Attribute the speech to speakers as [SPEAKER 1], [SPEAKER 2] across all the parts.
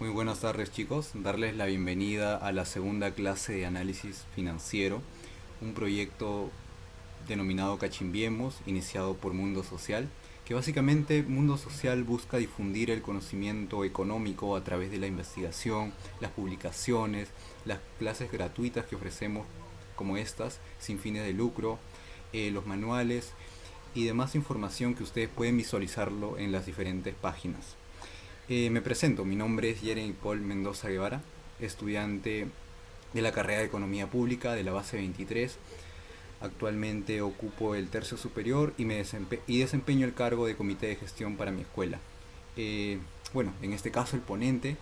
[SPEAKER 1] Muy buenas tardes chicos, darles la bienvenida a la segunda clase de análisis financiero, un proyecto denominado Cachimbiemos, iniciado por Mundo Social, que básicamente Mundo Social busca difundir el conocimiento económico a través de la investigación, las publicaciones, las clases gratuitas que ofrecemos como estas, sin fines de lucro, los manuales y demás información que ustedes pueden visualizarlo en las diferentes páginas. Me presento, mi nombre es Jeremy Paul Mendoza Guevara, estudiante de la carrera de Economía Pública de la base 23. Actualmente ocupo el tercio superior y desempeño el cargo de comité de gestión para mi escuela. Bueno, en este caso el ponente,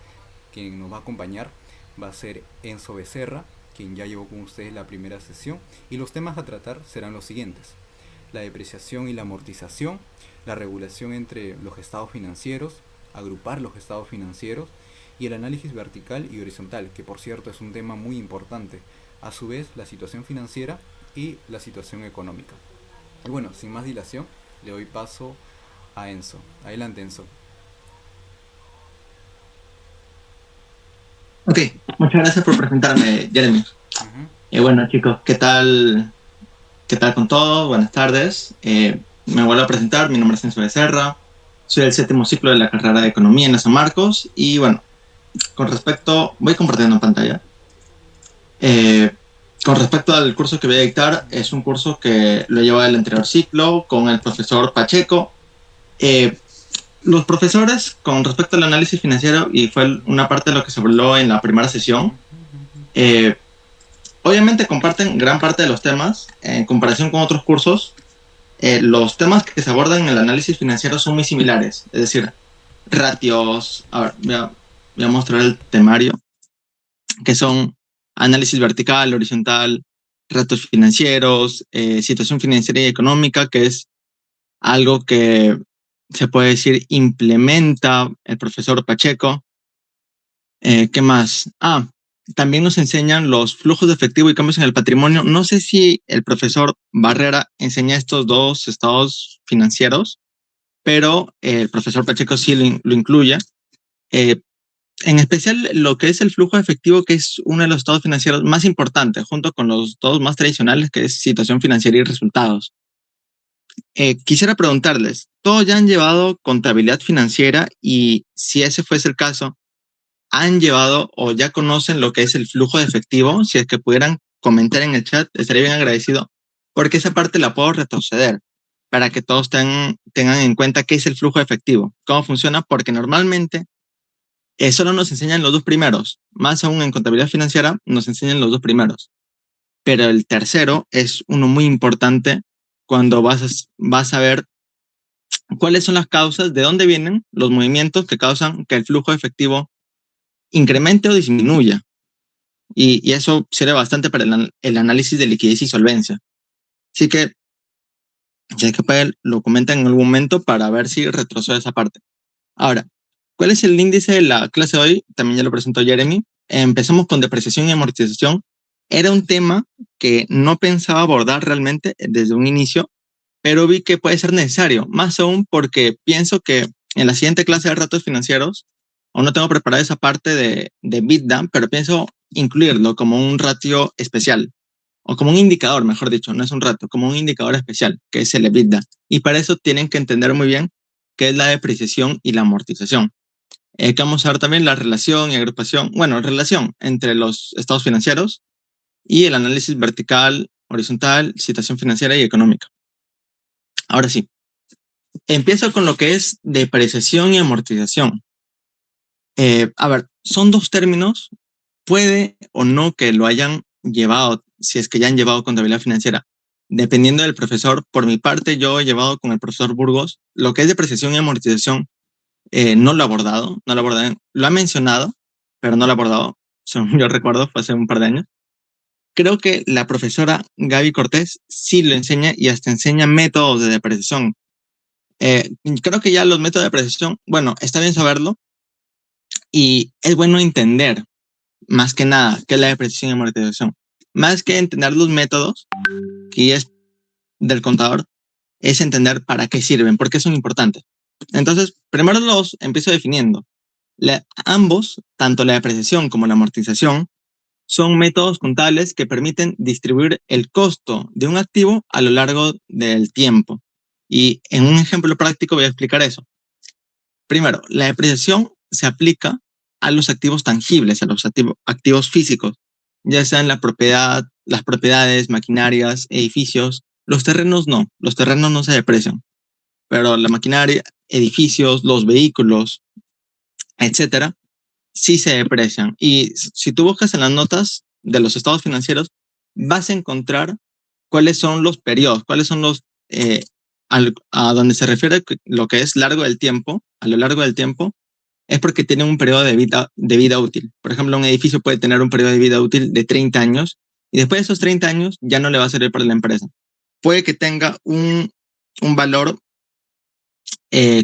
[SPEAKER 1] quien nos va a acompañar, va a ser Enzo Becerra, quien ya llevó con ustedes la primera sesión, y los temas a tratar serán los siguientes: la depreciación y la amortización, la regulación entre los estados financieros, agrupar los estados financieros y el análisis vertical y horizontal, que por cierto es un tema muy importante, a su vez la situación financiera y la situación económica. Y bueno, sin más dilación, le doy paso a Enzo. Adelante, Enzo.
[SPEAKER 2] Ok, muchas gracias por presentarme, Jeremy.
[SPEAKER 1] Ujú.
[SPEAKER 2] Bueno, chicos, ¿qué tal? ¿Qué tal con todo? Buenas tardes. Me vuelvo a presentar, mi nombre es Enzo Becerra, soy del séptimo ciclo de la carrera de Economía en la San Marcos y bueno, voy compartiendo pantalla. Eh, con respecto al curso que voy a dictar, es un curso que lo lleva el anterior ciclo con el profesor Pacheco. Eh, los profesores, con respecto al análisis financiero, y fue una parte de lo que se habló en la primera sesión, eh, obviamente comparten gran parte de los temas. En comparación con otros cursos, los temas que se abordan en el análisis financiero son muy similares. Es decir, ratios. A ver, voy a mostrar el temario, que son análisis vertical, horizontal, ratios financieros, situación financiera y económica, que es algo que se puede decir implementa el profesor Pacheco. ¿Qué más? También nos enseñan los flujos de efectivo y cambios en el patrimonio. No sé si el profesor Barrera enseña estos dos estados financieros, pero el profesor Pacheco sí lo incluye. Eh, en especial lo que es el flujo de efectivo, que es uno de los estados financieros más importantes, junto con los dos más tradicionales, que es situación financiera y resultados. Quisiera preguntarles, ¿todos ya han llevado contabilidad financiera? Y si ese fuese el caso, ¿han llevado o ya conocen lo que es el flujo de efectivo? Si es que pudieran comentar en el chat, estaría bien agradecido, porque esa parte la puedo retroceder para que todos tengan en cuenta qué es el flujo de efectivo, cómo funciona, porque normalmente solo nos enseñan los dos primeros, más aún en contabilidad financiera nos enseñan los dos primeros, pero el tercero es uno muy importante cuando vas a ver cuáles son las causas, de dónde vienen los movimientos que causan que el flujo de efectivo incremente o disminuya. Y eso sirve bastante para el análisis de liquidez y solvencia. Así que, si es que lo comenta en algún momento para ver si retrocedo esa parte. Ahora, ¿cuál es el índice de la clase de hoy? También ya lo presentó Jeremy. Empezamos con depreciación y amortización. Era un tema que no pensaba abordar realmente desde un inicio, pero vi que puede ser necesario, más aún porque pienso que en la siguiente clase de ratos financieros, aún no tengo preparada esa parte de EBITDA, pero pienso incluirlo como un ratio especial, o como un indicador, mejor dicho, no es un ratio, como un indicador especial, que es el EBITDA. Y para eso tienen que entender muy bien qué es la depreciación y la amortización. Que vamos a ver también la relación y agrupación, bueno, relación entre los estados financieros y el análisis vertical, horizontal, situación financiera y económica. Ahora sí, empiezo con lo que es depreciación y amortización. A ver, son dos términos, puede o no que lo hayan llevado, si es que ya han llevado contabilidad financiera, dependiendo del profesor. Por mi parte, yo he llevado con el profesor Burgos lo que es depreciación y amortización. No lo ha abordado, no lo ha abordado, lo ha mencionado, pero no lo ha abordado, según yo recuerdo, fue hace un par de años. Creo que la profesora Gaby Cortés sí lo enseña y hasta enseña métodos de depreciación. Creo que ya los métodos de depreciación, bueno, está bien saberlo y es bueno entender más que nada qué es la depreciación y amortización. Más que entender los métodos, que es del contador, es entender para qué sirven, por qué son importantes. Entonces, primero los empiezo definiendo. Ambos, tanto la depreciación como la amortización, son métodos contables que permiten distribuir el costo de un activo a lo largo del tiempo. Y en un ejemplo práctico voy a explicar eso. Primero, la depreciación se aplica a los activos tangibles, a los activos físicos, ya sean la propiedad, las propiedades, maquinarias, edificios. Los terrenos no se deprecian, pero la maquinaria, edificios, los vehículos, etcétera, sí se deprecian. Y si tú buscas en las notas de los estados financieros, vas a encontrar cuáles son los periodos, cuáles son a donde se refiere lo que es largo del tiempo, a lo largo del tiempo, es porque tiene un periodo de vida útil. Por ejemplo, un edificio puede tener un periodo de vida útil de 30 años y después de esos 30 años ya no le va a servir para la empresa. Puede que tenga un valor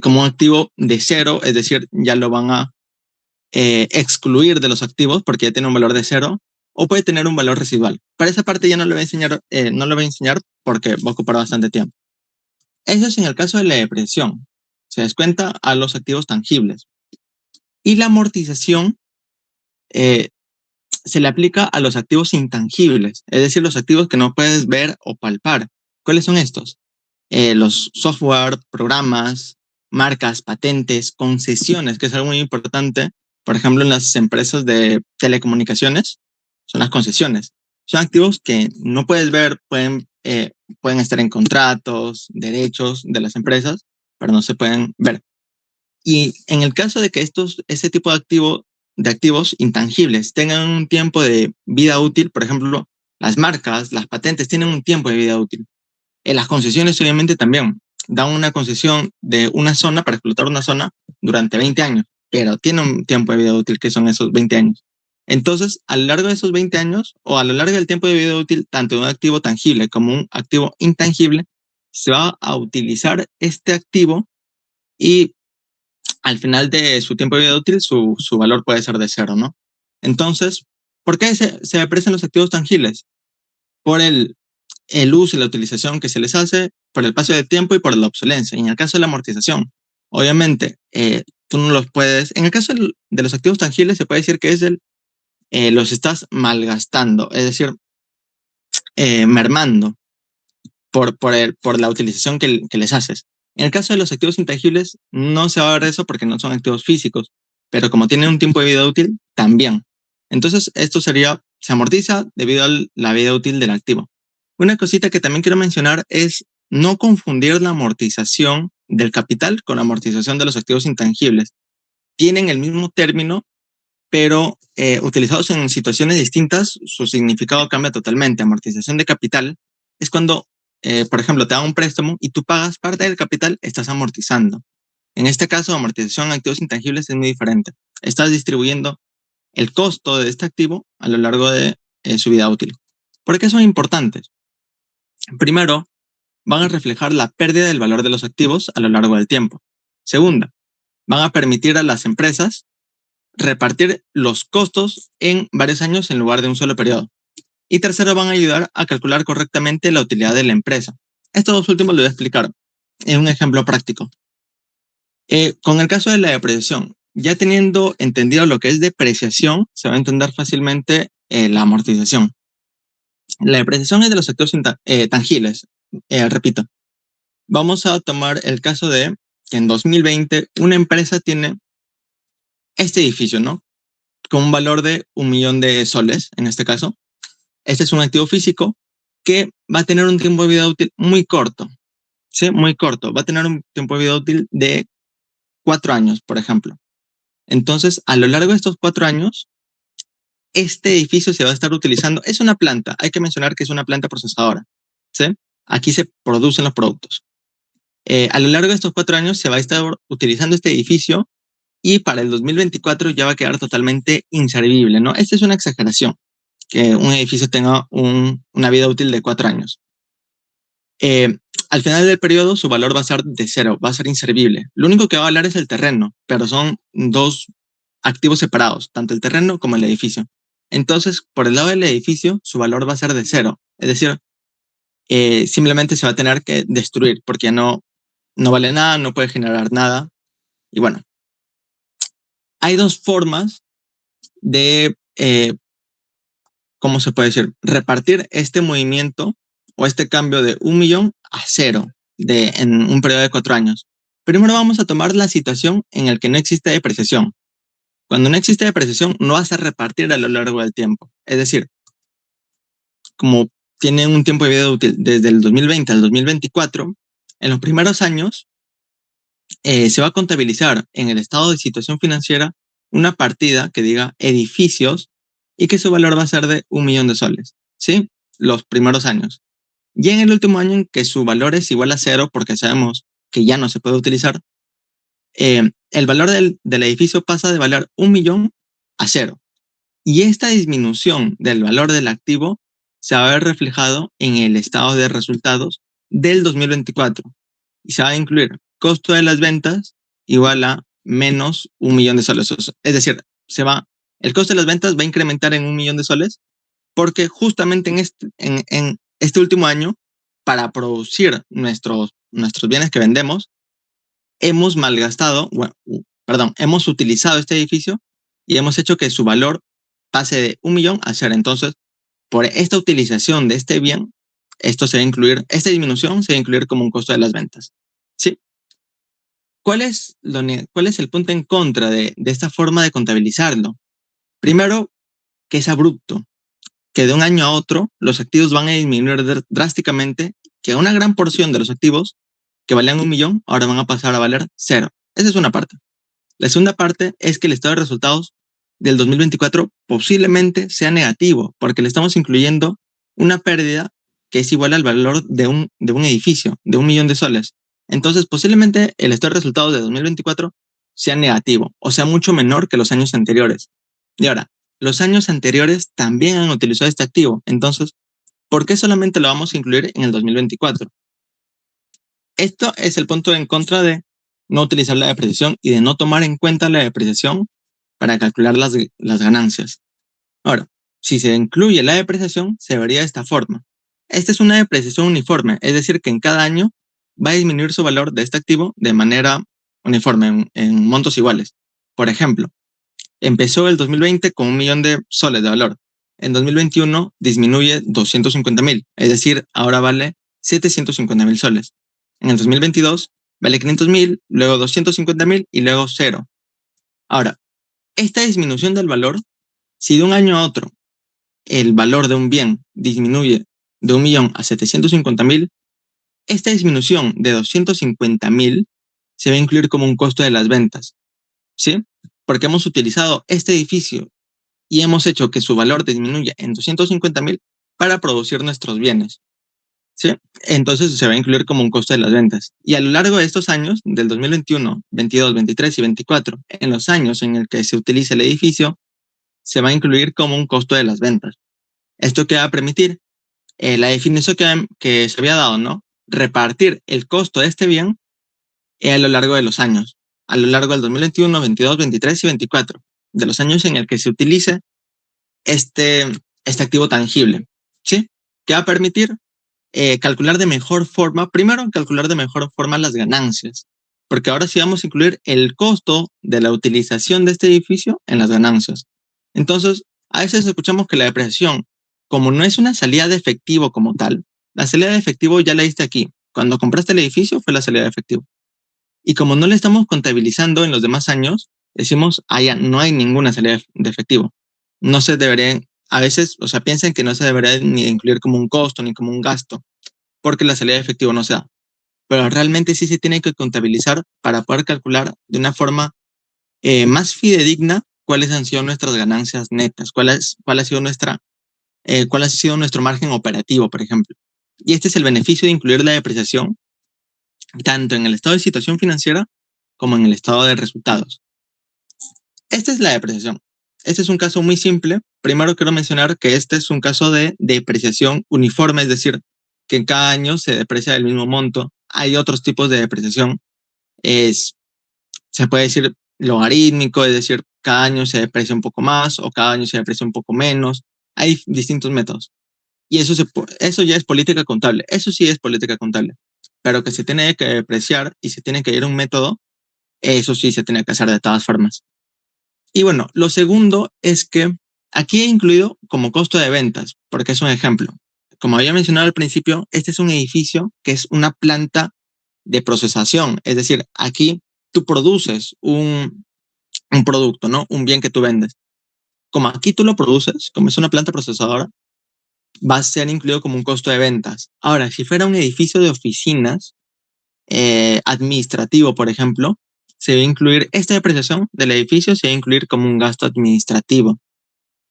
[SPEAKER 2] como un activo de cero, es decir, ya lo van a excluir de los activos porque ya tiene un valor de cero, o puede tener un valor residual. Para esa parte ya no le voy a enseñar, no le voy a enseñar porque va a ocupar bastante tiempo. Eso es en el caso de la depreciación. Se descuenta a los activos tangibles. Y la amortización eh, se le aplica a los activos intangibles, es decir, los activos que no puedes ver o palpar. ¿Cuáles son estos? Los software, programas, marcas, patentes, concesiones, que es algo muy importante. Por ejemplo, en las empresas de telecomunicaciones, son las concesiones. Son activos que no puedes ver, pueden estar en contratos, derechos de las empresas, pero no se pueden ver. Y en el caso de que ese tipo de activos intangibles tengan un tiempo de vida útil, por ejemplo, las marcas, las patentes tienen un tiempo de vida útil. Las concesiones obviamente también dan una concesión de una zona para explotar una zona durante 20 años, pero tiene un tiempo de vida útil que son esos 20 años. Entonces, a lo largo de esos 20 años o a lo largo del tiempo de vida útil, tanto de un activo tangible como un activo intangible, se va a utilizar este activo y al final de su tiempo de vida útil, su valor puede ser de cero, ¿no? Entonces, ¿por qué se aprecian los activos tangibles? Por el uso y la utilización que se les hace, por el paso del tiempo y por la obsolencia. Y en el caso de la amortización, obviamente, tú no los puedes. En el caso de los activos tangibles, se puede decir que los estás malgastando, es decir, mermando por la utilización que les haces. En el caso de los activos intangibles, no se va a ver eso porque no son activos físicos, pero como tienen un tiempo de vida útil, también. Entonces, se amortiza debido a la vida útil del activo. Una cosita que también quiero mencionar es no confundir la amortización del capital con la amortización de los activos intangibles. Tienen el mismo término, pero utilizados en situaciones distintas, su significado cambia totalmente. Amortización de capital es cuando, por ejemplo, te dan un préstamo y tú pagas parte del capital, estás amortizando. En este caso, amortización de activos intangibles es muy diferente. Estás distribuyendo el costo de este activo a lo largo de su vida útil. ¿Por qué son importantes? Primero, van a reflejar la pérdida del valor de los activos a lo largo del tiempo. Segunda, van a permitir a las empresas repartir los costos en varios años en lugar de un solo periodo. Y tercero, van a ayudar a calcular correctamente la utilidad de la empresa. Estos dos últimos lo voy a explicar en un ejemplo práctico. Con el caso de la depreciación, ya teniendo entendido lo que es depreciación, se va a entender fácilmente la amortización. La depreciación es de los activos tangibles. Repito, vamos a tomar el caso de que en 2020 una empresa tiene este edificio, ¿no? Con un valor de 1.000.000 de soles, en este caso. Este es un activo físico que va a tener un tiempo de vida útil muy corto, ¿sí? Muy corto. Va a tener un tiempo de vida útil de 4 años, por ejemplo. Entonces, a lo largo de estos 4 años, este edificio se va a estar utilizando. Es una planta, hay que mencionar que es una planta procesadora, ¿sí? Aquí se producen los productos. A lo largo de estos 4 años se va a estar utilizando este edificio y para el 2024 ya va a quedar totalmente inservible, ¿no? Esta es una exageración, que un edificio tenga una vida útil de 4 años. Al final del periodo su valor va a ser de cero, va a ser inservible. Lo único que va a valer es el terreno, pero son dos activos separados, tanto el terreno como el edificio. Entonces, por el lado del edificio, su valor va a ser de cero. Es decir, simplemente se va a tener que destruir porque ya no vale nada, no puede generar nada. Y bueno, hay dos formas de, ¿cómo se puede decir? Repartir este movimiento o este cambio de 1 millón a 0 en un periodo de 4 años. Primero vamos a tomar la situación en la que no existe depreciación. Cuando no existe depreciación, no vas a repartir a lo largo del tiempo. Es decir, como tienen un tiempo de vida útil desde el 2020 al 2024, en los primeros años se va a contabilizar en el estado de situación financiera una partida que diga edificios y que su valor va a ser de 1 millón de soles, ¿sí? Los primeros años. Y en el último año en que su valor es igual a 0, porque sabemos que ya no se puede utilizar, el valor del edificio pasa de valer 1 millón a 0. Y esta disminución del valor del activo se va a ver reflejado en el estado de resultados del 2024. Y se va a incluir costo de las ventas igual a menos 1 millón de soles. Es decir, el costo de las ventas va a incrementar en 1 millón de soles porque justamente en este último año, para producir nuestros bienes que vendemos, hemos malgastado, hemos utilizado este edificio y hemos hecho que su valor pase de 1 millón a 0. Entonces, por esta utilización de este bien, esta disminución se va a incluir como un costo de las ventas. ¿Sí? ¿Cuál es el punto en contra de esta forma de contabilizarlo? Primero, que es abrupto, que de un año a otro los activos van a disminuir drásticamente, que una gran porción de los activos que valían 1 millón ahora van a pasar a valer 0. Esa es una parte. La segunda parte es que el estado de resultados del 2024 posiblemente sea negativo, porque le estamos incluyendo una pérdida que es igual al valor de un edificio, de 1 millón de soles. Entonces, posiblemente el estado de resultados de 2024 sea negativo o sea mucho menor que los años anteriores. Y ahora, los años anteriores también han utilizado este activo. Entonces, ¿por qué solamente lo vamos a incluir en el 2024? Esto es el punto en contra de no utilizar la depreciación y de no tomar en cuenta la depreciación para calcular las ganancias. Ahora, si se incluye la depreciación, se vería de esta forma. Esta es una depreciación uniforme, es decir, que en cada año va a disminuir su valor de este activo de manera uniforme, en montos iguales. Por ejemplo, empezó el 2020 con 1 millón de soles de valor. En 2021 disminuye 250,000, es decir, ahora vale 750,000 soles. En el 2022 vale 500,000, luego 250,000 y luego 0. Ahora, esta disminución del valor, si de un año a otro el valor de un bien disminuye de 1 millón a 750,000, esta disminución de 250,000 se va a incluir como un costo de las ventas, ¿sí? Porque hemos utilizado este edificio y hemos hecho que su valor disminuya en 250,000 para producir nuestros bienes, ¿sí? Entonces se va a incluir como un costo de las ventas. Y a lo largo de estos años, del 2021, 22, 23 y 24, en los años en el que se utiliza el edificio, se va a incluir como un costo de las ventas. ¿Esto qué va a permitir? La definición que se había dado, ¿no? Repartir el costo de este bien a lo largo de los años, a lo largo del 2021, 22, 23 y 24, de los años en el que se utilice este activo tangible, ¿sí? ¿Qué va a permitir? Calcular de mejor forma, primero calcular de mejor forma las ganancias, porque ahora sí vamos a incluir el costo de la utilización de este edificio en las ganancias. Entonces, a veces escuchamos que la depreciación, como no es una salida de efectivo como tal, la salida de efectivo ya la diste aquí. Cuando compraste el edificio fue la salida de efectivo. Y como no le estamos contabilizando en los demás años, decimos, ya no hay ninguna salida de efectivo. No se debería, a veces, piensan que no se debería ni incluir como un costo ni como un gasto, porque la salida de efectivo no se da. Pero realmente sí se tiene que contabilizar para poder calcular de una forma más fidedigna cuáles han sido nuestras ganancias netas, cuál ha sido nuestro margen operativo, por ejemplo. Y este es el beneficio de incluir la depreciación tanto en el estado de situación financiera como en el estado de resultados. Esta es la depreciación. Este es un caso muy simple. Primero quiero mencionar que este es un caso de depreciación uniforme, es decir, que en cada año se deprecia el mismo monto. Hay otros tipos de depreciación. Se puede decir logarítmico, es decir, cada año se deprecia un poco más o cada año se deprecia un poco menos. Hay distintos métodos. Y eso ya es política contable. Eso sí es política contable. Pero que se tiene que depreciar y se tiene que ir a un método, eso sí se tiene que hacer de todas formas. Y bueno, lo segundo es que aquí he incluido como costo de ventas, porque es un ejemplo. Como había mencionado al principio, este es un edificio que es una planta de procesación. Es decir, aquí tú produces un producto, ¿no? Un bien que tú vendes. Como aquí tú lo produces, como es una planta procesadora, va a ser incluido como un costo de ventas. Ahora, si fuera un edificio de oficinas administrativo, por ejemplo, se va a incluir esta depreciación del edificio, se va a incluir como un gasto administrativo.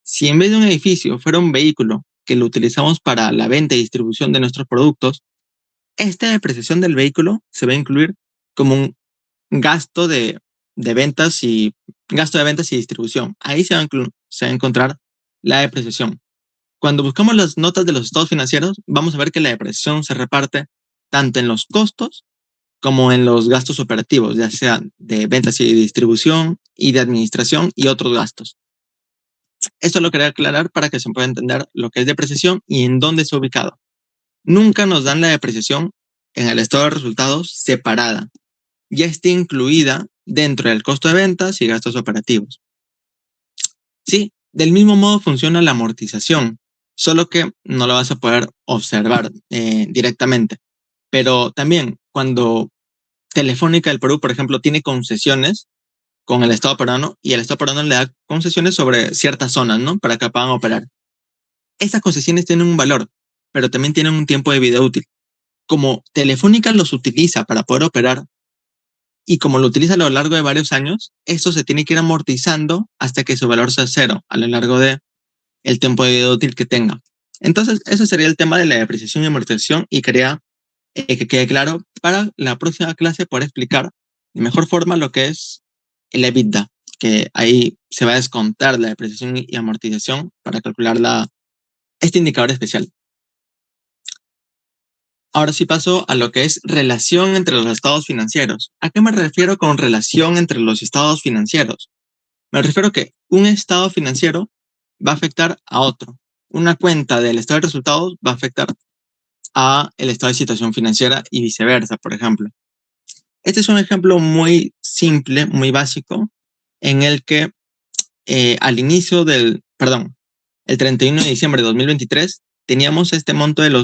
[SPEAKER 2] Si en vez de un edificio fuera un vehículo que lo utilizamos para la venta y distribución de nuestros productos, esta depreciación del vehículo se va a incluir como un gasto de ventas y gasto de ventas y distribución. Ahí se va a encontrar la depreciación. Cuando buscamos las notas de los estados financieros, vamos a ver que la depreciación se reparte tanto en los costos como en los gastos operativos, ya sea de ventas y distribución y de administración y otros gastos. Esto lo quería aclarar para que se pueda entender lo que es depreciación y en dónde se ha ubicado. Nunca nos dan la depreciación en el estado de resultados separada. Ya está incluida dentro del costo de ventas y gastos operativos. Sí, del mismo modo funciona la amortización, solo que no lo vas a poder observar directamente. Pero también cuando Telefónica del Perú, por ejemplo, tiene concesiones con el Estado peruano y el Estado peruano le da concesiones sobre ciertas zonas, ¿no? Para que puedan operar. Estas concesiones tienen un valor, pero también tienen un tiempo de vida útil. Como Telefónica los utiliza para poder operar y como lo utiliza a lo largo de varios años, esto se tiene que ir amortizando hasta que su valor sea cero a lo largo de el tiempo de vida útil que tenga. Entonces, eso sería el tema de la depreciación y amortización y quería que quede claro para la próxima clase poder explicar de mejor forma lo que es el EBITDA, que ahí se va a descontar la depreciación y amortización para calcular este indicador especial. Ahora sí paso a lo que es relación entre los estados financieros. ¿A qué me refiero con relación entre los estados financieros? Me refiero a que un estado financiero va a afectar a otro. Una cuenta del estado de resultados va a afectar a el estado de situación financiera y viceversa, por ejemplo. Este es un ejemplo muy simple, muy básico, en el que al inicio el 31 de diciembre de 2023, teníamos este monto de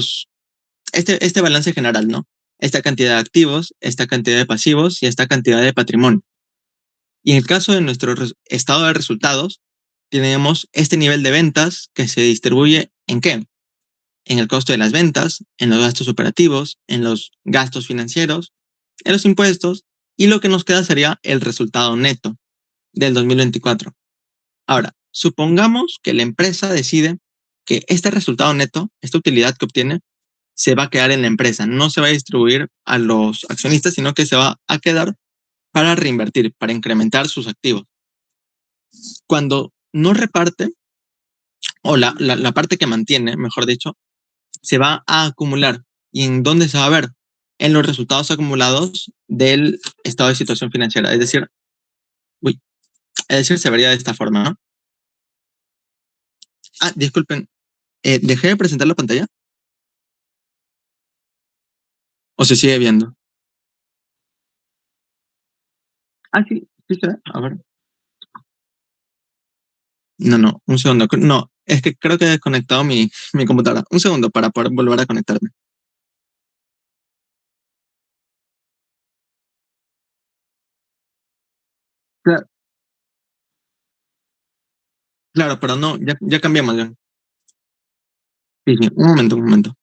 [SPEAKER 2] este balance general, ¿no? Esta cantidad de activos, esta cantidad de pasivos y esta cantidad de patrimonio. Y en el caso de nuestro estado de resultados, tenemos este nivel de ventas que se distribuye ¿en qué? En el costo de las ventas, en los gastos operativos, en los gastos financieros, en los impuestos, y lo que nos queda sería el resultado neto del 2024. Ahora, supongamos que la empresa decide que este resultado neto, esta utilidad que obtiene, se va a quedar en la empresa, no se va a distribuir a los accionistas, sino que se va a quedar para reinvertir, para incrementar sus activos. Cuando no reparte, o la parte que mantiene, mejor dicho, se va a acumular. ¿Y en dónde se va a ver? En los resultados acumulados del estado de situación financiera. Uy, es decir, se vería de esta forma, ¿no? Ah, disculpen, ¿dejé de presentar la pantalla? ¿O se sigue viendo? Ah, sí, sí se ve. A ver. No, un segundo. No, es que creo que he desconectado mi computadora. Un segundo para poder volver a conectarme. Claro, claro, pero no, ya cambiamos ya. Sí, sí, un momento, un momento.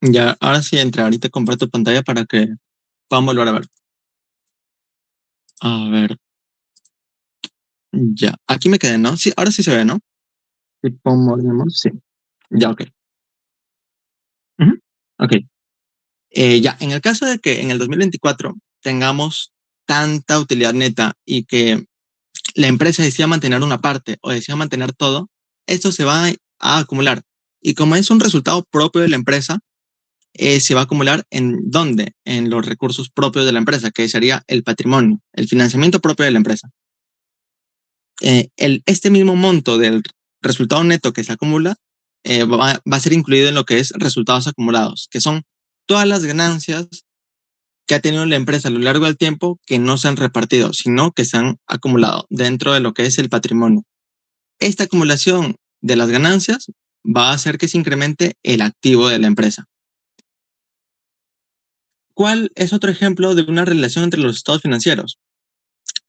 [SPEAKER 2] Ya, ahora sí entra. Ahorita comparto pantalla para que puedan volver a ver. A ver, ya. Aquí me quedé, ¿no? Sí, ahora sí se ve, ¿no? Sí, ponemos, sí. Ya, ok. Ujú, ok. Ya, en el caso de que en el 2024 tengamos tanta utilidad neta y que la empresa decida mantener una parte o decida mantener todo, esto se va a acumular. Y como es un resultado propio de la empresa, se va a acumular ¿en dónde? En los recursos propios de la empresa, que sería el patrimonio, el financiamiento propio de la empresa. Este mismo monto del resultado neto que se acumula va a ser incluido en lo que es resultados acumulados, que son todas las ganancias que ha tenido la empresa a lo largo del tiempo que no se han repartido, sino que se han acumulado dentro de lo que es el patrimonio. Esta acumulación de las ganancias va a hacer que se incremente el activo de la empresa. ¿Cuál es otro ejemplo de una relación entre los estados financieros?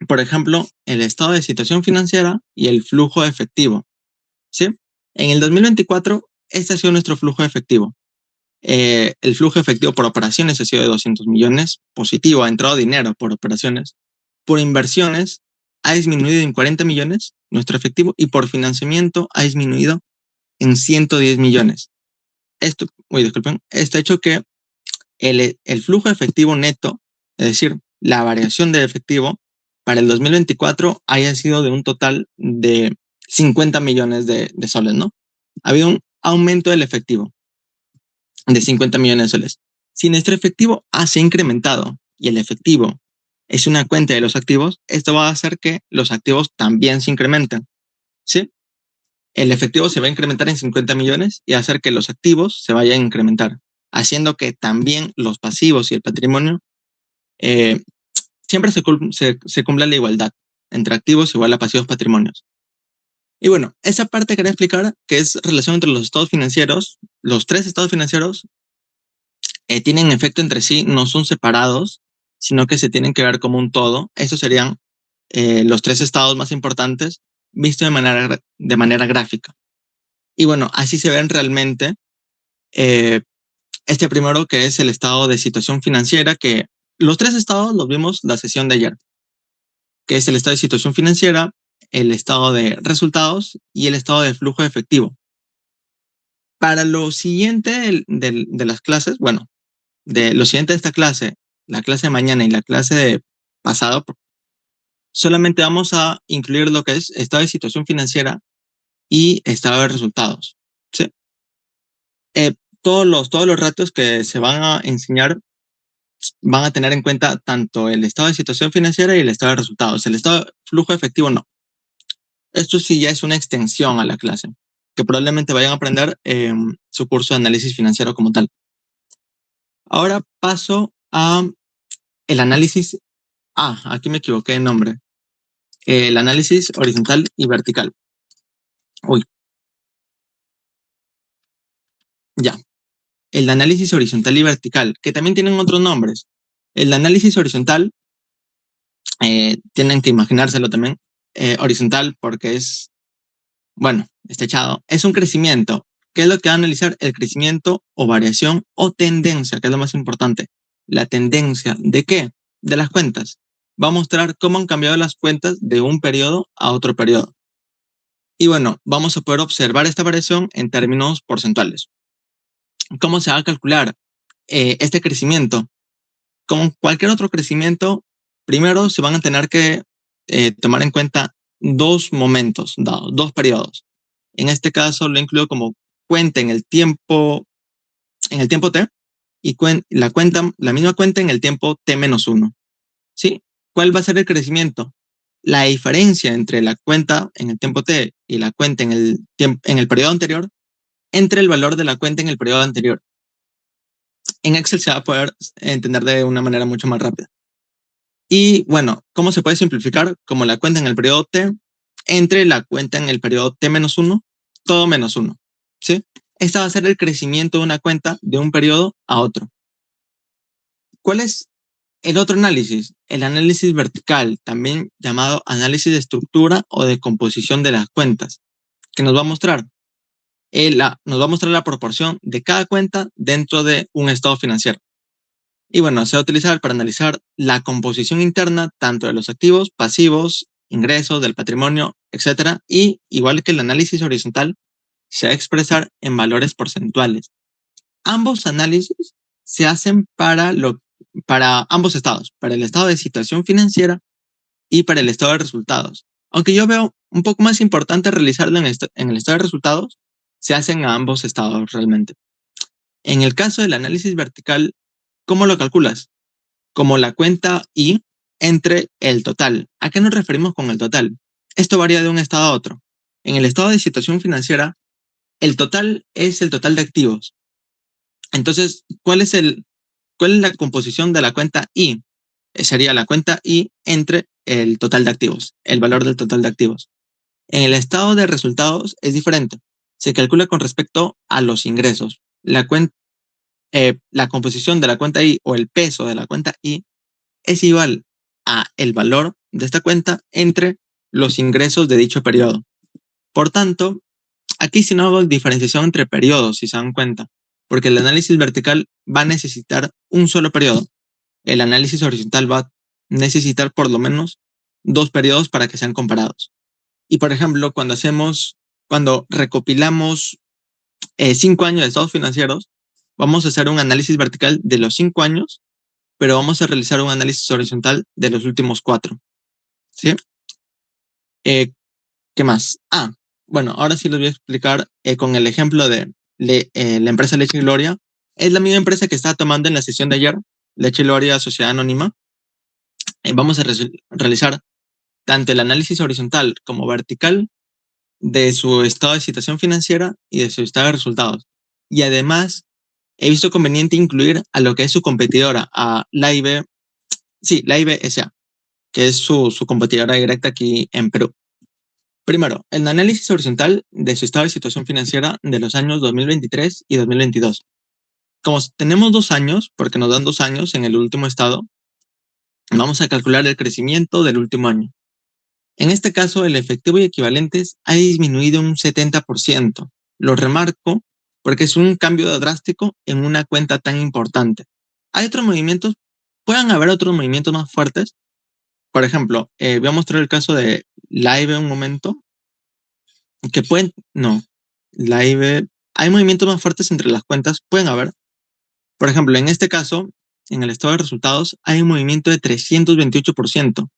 [SPEAKER 2] Por ejemplo, el estado de situación financiera y el flujo de efectivo. ¿Sí? En el 2024, este ha sido nuestro flujo de efectivo. El flujo efectivo por operaciones ha sido de 200 millones, positivo, ha entrado dinero por operaciones. Por inversiones ha disminuido en 40 millones nuestro efectivo y por financiamiento ha disminuido en 110 millones. Esto ha hecho que el flujo efectivo neto, es decir, la variación de efectivo para el 2024 haya sido de un total de 50 millones de soles, ¿no? Ha habido un aumento del efectivo de 50 millones de soles. Si nuestro efectivo se ha incrementado y el efectivo es una cuenta de los activos, esto va a hacer que los activos también se incrementen, ¿sí? El efectivo se va a incrementar en 50 millones y hacer que los activos se vayan a incrementar, haciendo que también los pasivos y el patrimonio siempre se cumpla la igualdad entre activos igual a pasivos patrimonios. Y bueno, esa parte quería explicar que es relación entre los estados financieros. Los tres estados financieros tienen efecto entre sí, no son separados, sino que se tienen que ver como un todo. Estos serían los tres estados más importantes vistos de manera gráfica. Y bueno, así se ven realmente este primero que es el estado de situación financiera, que los tres estados los vimos la sesión de ayer, que es el estado de situación financiera, el estado de resultados y el estado de flujo de efectivo. Para lo siguiente de las clases, bueno, de lo siguiente de esta clase, la clase de mañana y la clase de pasado, solamente vamos a incluir lo que es estado de situación financiera y estado de resultados. ¿Sí? Todos los ratios que se van a enseñar van a tener en cuenta tanto el estado de situación financiera y el estado de resultados. El estado de flujo efectivo no. Esto sí ya es una extensión a la clase, que probablemente vayan a aprender en su curso de análisis financiero como tal. Ahora paso a el análisis. Aquí me equivoqué de nombre. El análisis horizontal y vertical. Ya. El análisis horizontal y vertical, que también tienen otros nombres. El análisis horizontal, tienen que imaginárselo también, horizontal porque es, bueno, está echado, es un crecimiento. ¿Qué es lo que va a analizar? El crecimiento o variación o tendencia, que es lo más importante. La tendencia, ¿de qué? De las cuentas. Va a mostrar cómo han cambiado las cuentas de un periodo a otro periodo. Y bueno, vamos a poder observar esta variación en términos porcentuales. ¿Cómo se va a calcular este crecimiento? Como cualquier otro crecimiento, primero se van a tener que tomar en cuenta dos momentos dados, dos periodos. En este caso lo incluyo como cuenta en el tiempo t y la misma cuenta en el tiempo t-1. ¿Sí? ¿Cuál va a ser el crecimiento? La diferencia entre la cuenta en el tiempo t y la cuenta en el periodo anterior entre el valor de la cuenta en el periodo anterior. En Excel se va a poder entender de una manera mucho más rápida. Y bueno, ¿cómo se puede simplificar? Como la cuenta en el periodo t entre la cuenta en el periodo t-1, todo menos 1. ¿Sí? Este va a ser el crecimiento de una cuenta de un periodo a otro. ¿Cuál es el otro análisis? El análisis vertical, también llamado análisis de estructura o de composición de las cuentas, que nos va a mostrar la proporción de cada cuenta dentro de un estado financiero. Y bueno, se va a utilizar para analizar la composición interna tanto de los activos, pasivos, ingresos, del patrimonio, etc. Y igual que el análisis horizontal, se va a expresar en valores porcentuales. Ambos análisis se hacen para ambos estados, para el estado de situación financiera y para el estado de resultados. Aunque yo veo un poco más importante realizarlo en el estado de resultados, se hacen a ambos estados realmente. En el caso del análisis vertical, ¿cómo lo calculas? Como la cuenta I entre el total. ¿A qué nos referimos con el total? Esto varía de un estado a otro. En el estado de situación financiera, el total es el total de activos. Entonces, ¿cuál es la composición de la cuenta I? Sería la cuenta I entre el total de activos, el valor del total de activos. En el estado de resultados es diferente. Se calcula con respecto a los ingresos. La composición de la cuenta I o el peso de la cuenta I es igual a el valor de esta cuenta entre los ingresos de dicho periodo. Por tanto, aquí sí no hago diferenciación entre periodos, si se dan cuenta, porque el análisis vertical va a necesitar un solo periodo. El análisis horizontal va a necesitar por lo menos dos periodos para que sean comparados. Y por ejemplo, cuando recopilamos 5 años de estados financieros, vamos a hacer un análisis vertical de los 5 años, pero vamos a realizar un análisis horizontal de los últimos 4. ¿Sí? ¿Qué más? Bueno, ahora sí les voy a explicar con el ejemplo de la empresa Leche Gloria. Es la misma empresa que estaba tomando en la sesión de ayer, Leche Gloria Sociedad Anónima. Vamos a realizar tanto el análisis horizontal como vertical de su estado de situación financiera y de su estado de resultados. Y además, he visto conveniente incluir a lo que es su competidora, a la IBSA, que es su competidora directa aquí en Perú. Primero, el análisis horizontal de su estado de situación financiera de los años 2023 y 2022. Como tenemos 2 años, porque nos dan 2 años en el último estado, vamos a calcular el crecimiento del último año. En este caso, el efectivo y equivalentes ha disminuido un 70%. Lo remarco porque es un cambio drástico en una cuenta tan importante. Hay otros movimientos, pueden haber otros movimientos más fuertes. Por ejemplo, voy a mostrar el caso de la IBE un momento, que la IBE, hay movimientos más fuertes entre las cuentas, pueden haber. Por ejemplo, en este caso, en el estado de resultados, hay un movimiento de 328%.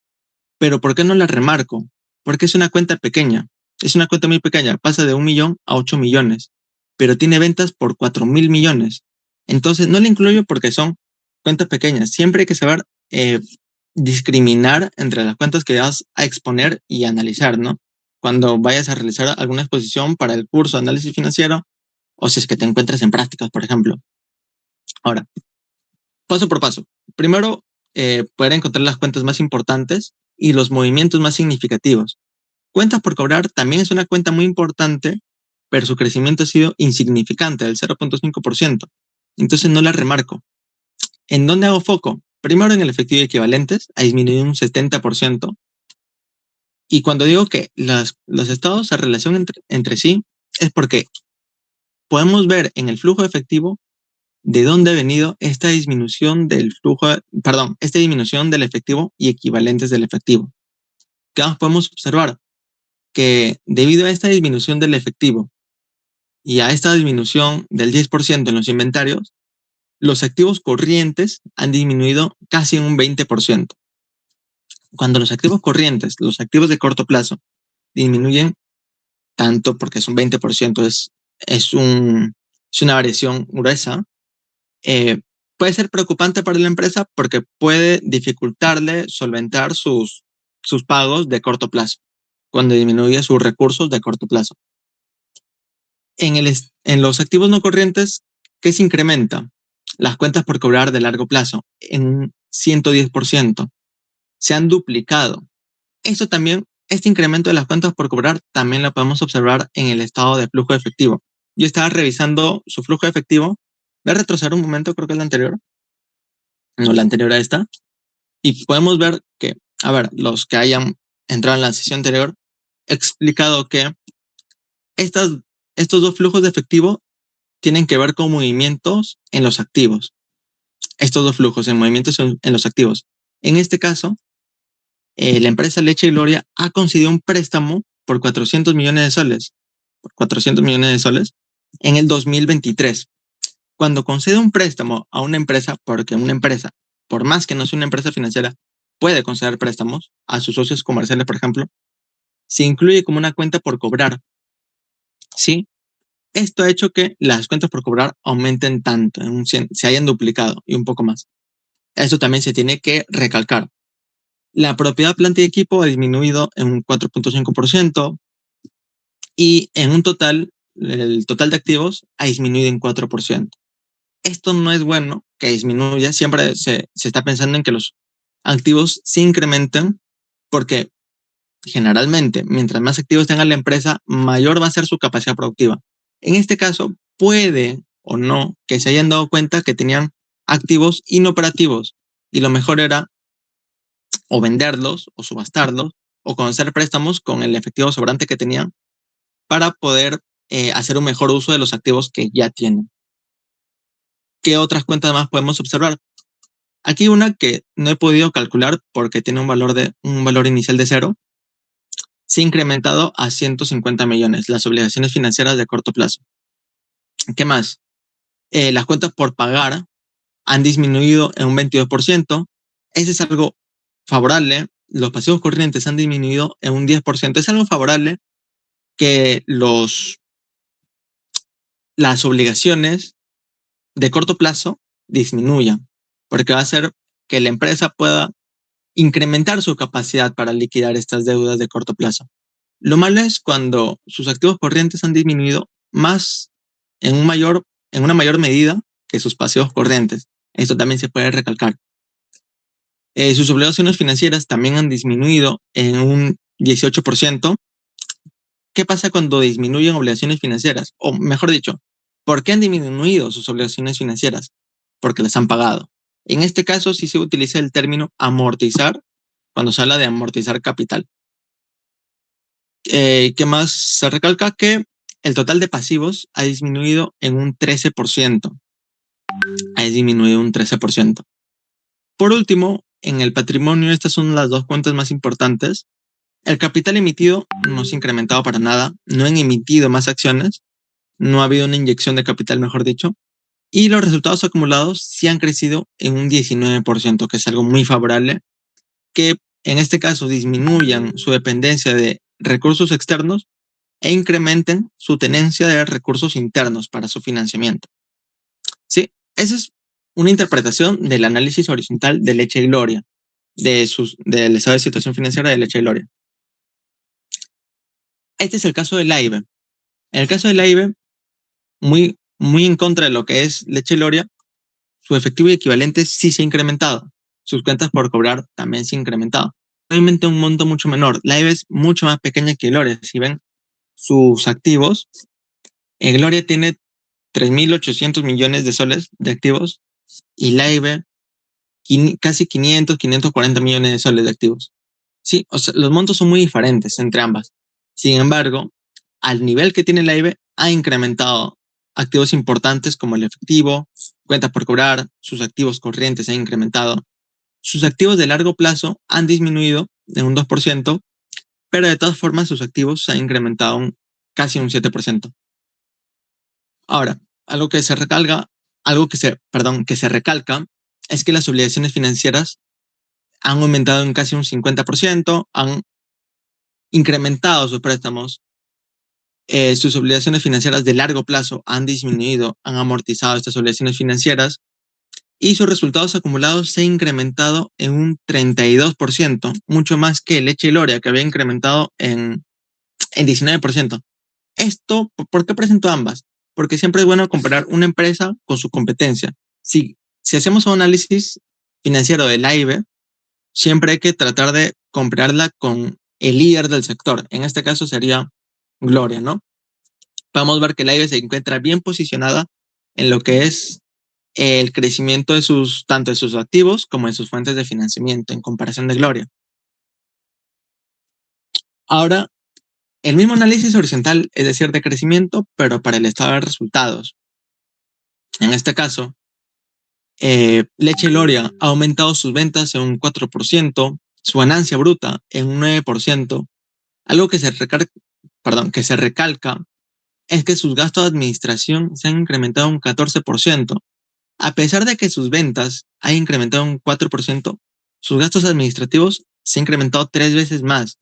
[SPEAKER 2] Pero ¿por qué no la remarco? Porque es una cuenta pequeña. Es una cuenta muy pequeña. Pasa de 1 millón a 8 millones. Pero tiene ventas por 4.000 millones. Entonces no la incluyo porque son cuentas pequeñas. Siempre hay que saber discriminar entre las cuentas que vas a exponer y analizar, ¿no? Cuando vayas a realizar alguna exposición para el curso de análisis financiero o si es que te encuentres en prácticas, por ejemplo. Ahora, paso por paso. Primero, poder encontrar las cuentas más importantes y los movimientos más significativos. Cuentas por cobrar también es una cuenta muy importante, pero su crecimiento ha sido insignificante, del 0.5%. Entonces no la remarco. ¿En dónde hago foco? Primero en el efectivo equivalentes, ha disminuido un 70%. Y cuando digo que los estados se relacionan entre sí, es porque podemos ver en el flujo efectivo de dónde ha venido esta disminución del esta disminución del efectivo y equivalentes del efectivo. ¿Qué más podemos observar? Que debido a esta disminución del efectivo y a esta disminución del 10% en los inventarios, los activos corrientes han disminuido casi un 20%. Cuando los activos corrientes, los activos de corto plazo, disminuyen tanto porque es un 20%, es una variación gruesa, puede ser preocupante para la empresa porque puede dificultarle solventar sus pagos de corto plazo, cuando disminuye sus recursos de corto plazo. En los activos no corrientes, ¿qué se incrementa? Las cuentas por cobrar de largo plazo en un 110%. Se han duplicado. Este incremento de las cuentas por cobrar también lo podemos observar en el estado de flujo efectivo. Yo estaba revisando su flujo efectivo. Voy a retroceder un momento, creo que es la anterior. No, la anterior a esta. Y podemos ver que, los que hayan entrado en la sesión anterior, he explicado que estos dos flujos de efectivo tienen que ver con movimientos en los activos. Estos dos flujos en movimientos en los activos. En este caso, la empresa Leche Gloria ha concedido un préstamo por 400 millones de soles. Por 400 millones de soles en el 2023. Cuando concede un préstamo a una empresa, porque una empresa, por más que no sea una empresa financiera, puede conceder préstamos a sus socios comerciales, por ejemplo, se incluye como una cuenta por cobrar, ¿sí? Esto ha hecho que las cuentas por cobrar aumenten tanto, se hayan duplicado y un poco más. Eso también se tiene que recalcar. La propiedad, planta y equipo ha disminuido en un 4.5% y en un total, el total de activos ha disminuido en 4%. Esto no es bueno que disminuya, siempre se está pensando en que los activos se incrementen porque generalmente, mientras más activos tenga la empresa, mayor va a ser su capacidad productiva. En este caso, puede o no que se hayan dado cuenta que tenían activos inoperativos y lo mejor era o venderlos o subastarlos o conocer préstamos con el efectivo sobrante que tenían para poder hacer un mejor uso de los activos que ya tienen. ¿Qué otras cuentas más podemos observar? Aquí una que no he podido calcular porque tiene un valor inicial de cero, se ha incrementado a 150 millones las obligaciones financieras de corto plazo. ¿Qué más? Las cuentas por pagar han disminuido en un 22%. Ese es algo favorable. Los pasivos corrientes han disminuido en un 10%. Es algo favorable que las obligaciones de corto plazo disminuyan, porque va a hacer que la empresa pueda incrementar su capacidad para liquidar estas deudas de corto plazo. Lo malo es cuando sus activos corrientes han disminuido más en una mayor medida que sus pasivos corrientes. Esto también se puede recalcar. Sus obligaciones financieras también han disminuido en un 18%. ¿Qué pasa cuando disminuyen obligaciones financieras? O mejor dicho, ¿por qué han disminuido sus obligaciones financieras? Porque les han pagado. En este caso sí se utiliza el término amortizar cuando se habla de amortizar capital. ¿Qué más? Se recalca que el total de pasivos ha disminuido en un 13%. Ha disminuido un 13%. Por último, en el patrimonio, estas son las dos cuentas más importantes. El capital emitido no se ha incrementado para nada, no han emitido más acciones, no ha habido una inyección de capital, mejor dicho, y los resultados acumulados sí han crecido en un 19%, que es algo muy favorable, que en este caso disminuyan su dependencia de recursos externos e incrementen su tenencia de recursos internos para su financiamiento. Sí, esa es una interpretación del análisis horizontal de Leche y Gloria, del estado de situación financiera de Leche y Gloria. Este es el caso del AIBE. En el caso del AIBE, muy, muy en contra de lo que es Leche y Gloria, su efectivo equivalente sí se ha incrementado. Sus cuentas por cobrar también se han incrementado. Obviamente un monto mucho menor. La AIBE es mucho más pequeña que Gloria. Si ven sus activos, Gloria tiene 3.800 millones de soles de activos y la AIBE casi 540 millones de soles de activos. Sí, o sea, los montos son muy diferentes entre ambas. Sin embargo, al nivel que tiene la AIBE, ha incrementado activos importantes como el efectivo, cuenta por cobrar, sus activos corrientes han incrementado. Sus activos de largo plazo han disminuido en un 2%, pero de todas formas sus activos se han incrementado casi un 7%. Ahora, que se recalca es que las obligaciones financieras han aumentado en casi un 50%, han incrementado sus préstamos, sus obligaciones financieras de largo plazo han disminuido, han amortizado estas obligaciones financieras y sus resultados acumulados se han incrementado en un 32%, mucho más que Leche y Gloria, que había incrementado en 19%. Esto, ¿por qué presento ambas? Porque siempre es bueno comparar una empresa con su competencia. Si hacemos un análisis financiero del AIBE, siempre hay que tratar de compararla con el líder del sector. En este caso sería Gloria, ¿no? Podemos ver que la AIBE se encuentra bien posicionada en lo que es el crecimiento de tanto de sus activos como de sus fuentes de financiamiento en comparación de Gloria. Ahora, el mismo análisis horizontal, es decir, de crecimiento, pero para el estado de resultados. En este caso, Leche y Gloria ha aumentado sus ventas en un 4%, su ganancia bruta en un 9%. Algo que se recalca es que sus gastos de administración se han incrementado un 14%. A pesar de que sus ventas han incrementado un 4%, sus gastos administrativos se han incrementado 3 veces más.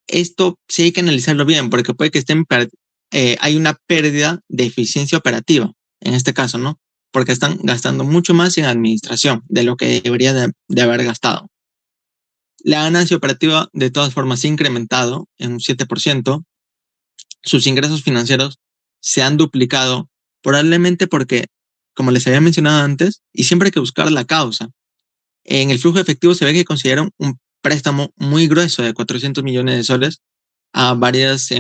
[SPEAKER 2] esto sí hay que analizarlo bien, porque puede que hay una pérdida de eficiencia operativa, en este caso, ¿no? Porque están gastando mucho más en administración de lo que debería de haber gastado. La ganancia operativa de todas formas se ha incrementado en un 7%. Sus ingresos financieros se han duplicado, probablemente porque, como les había mencionado antes, y siempre hay que buscar la causa. En el flujo efectivo se ve que consiguieron un préstamo muy grueso de 400 millones de soles a varios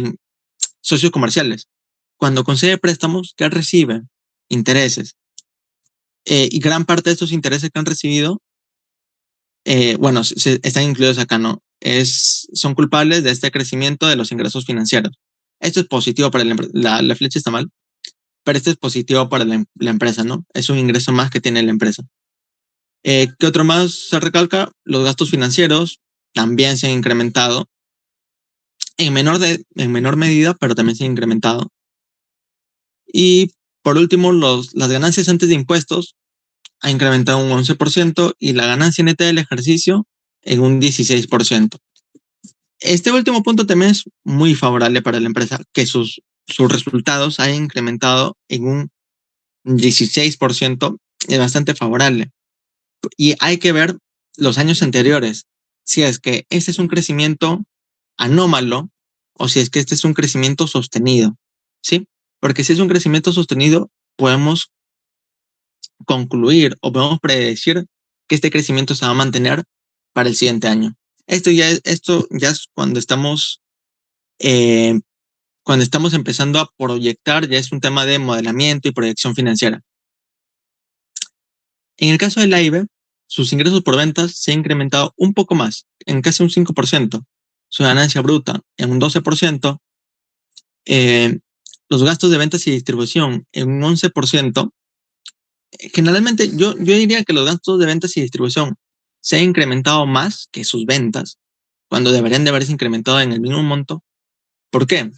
[SPEAKER 2] socios comerciales. Cuando concede préstamos, ¿qué recibe? Intereses. Y gran parte de estos intereses que han recibido, bueno, están incluidos acá, ¿no? Son culpables de este crecimiento de los ingresos financieros. Esto es positivo para la flecha está mal, pero esto es positivo para la empresa, ¿no? Es un ingreso más que tiene la empresa. ¿Qué otro más se recalca? Los gastos financieros también se han incrementado en menor medida, pero también se han incrementado. Y por último, las ganancias antes de impuestos ha incrementado un 11% y la ganancia neta del ejercicio en un 16%. Este último punto también es muy favorable para la empresa, que sus resultados hayan incrementado en un 16%, es bastante favorable. Y hay que ver los años anteriores, si es que este es un crecimiento anómalo o si es que este es un crecimiento sostenido, ¿sí? Porque si es un crecimiento sostenido, podemos concluir o podemos predecir que este crecimiento se va a mantener para el siguiente año. Esto ya es cuando estamos empezando a proyectar, ya es un tema de modelamiento y proyección financiera. En el caso de la IBE, sus ingresos por ventas se han incrementado un poco más, en casi un 5%, su ganancia bruta en un 12%, los gastos de ventas y distribución en un 11%. Generalmente yo diría que los gastos de ventas y distribución se han incrementado más que sus ventas, cuando deberían de haberse incrementado en el mismo monto. ¿Por qué?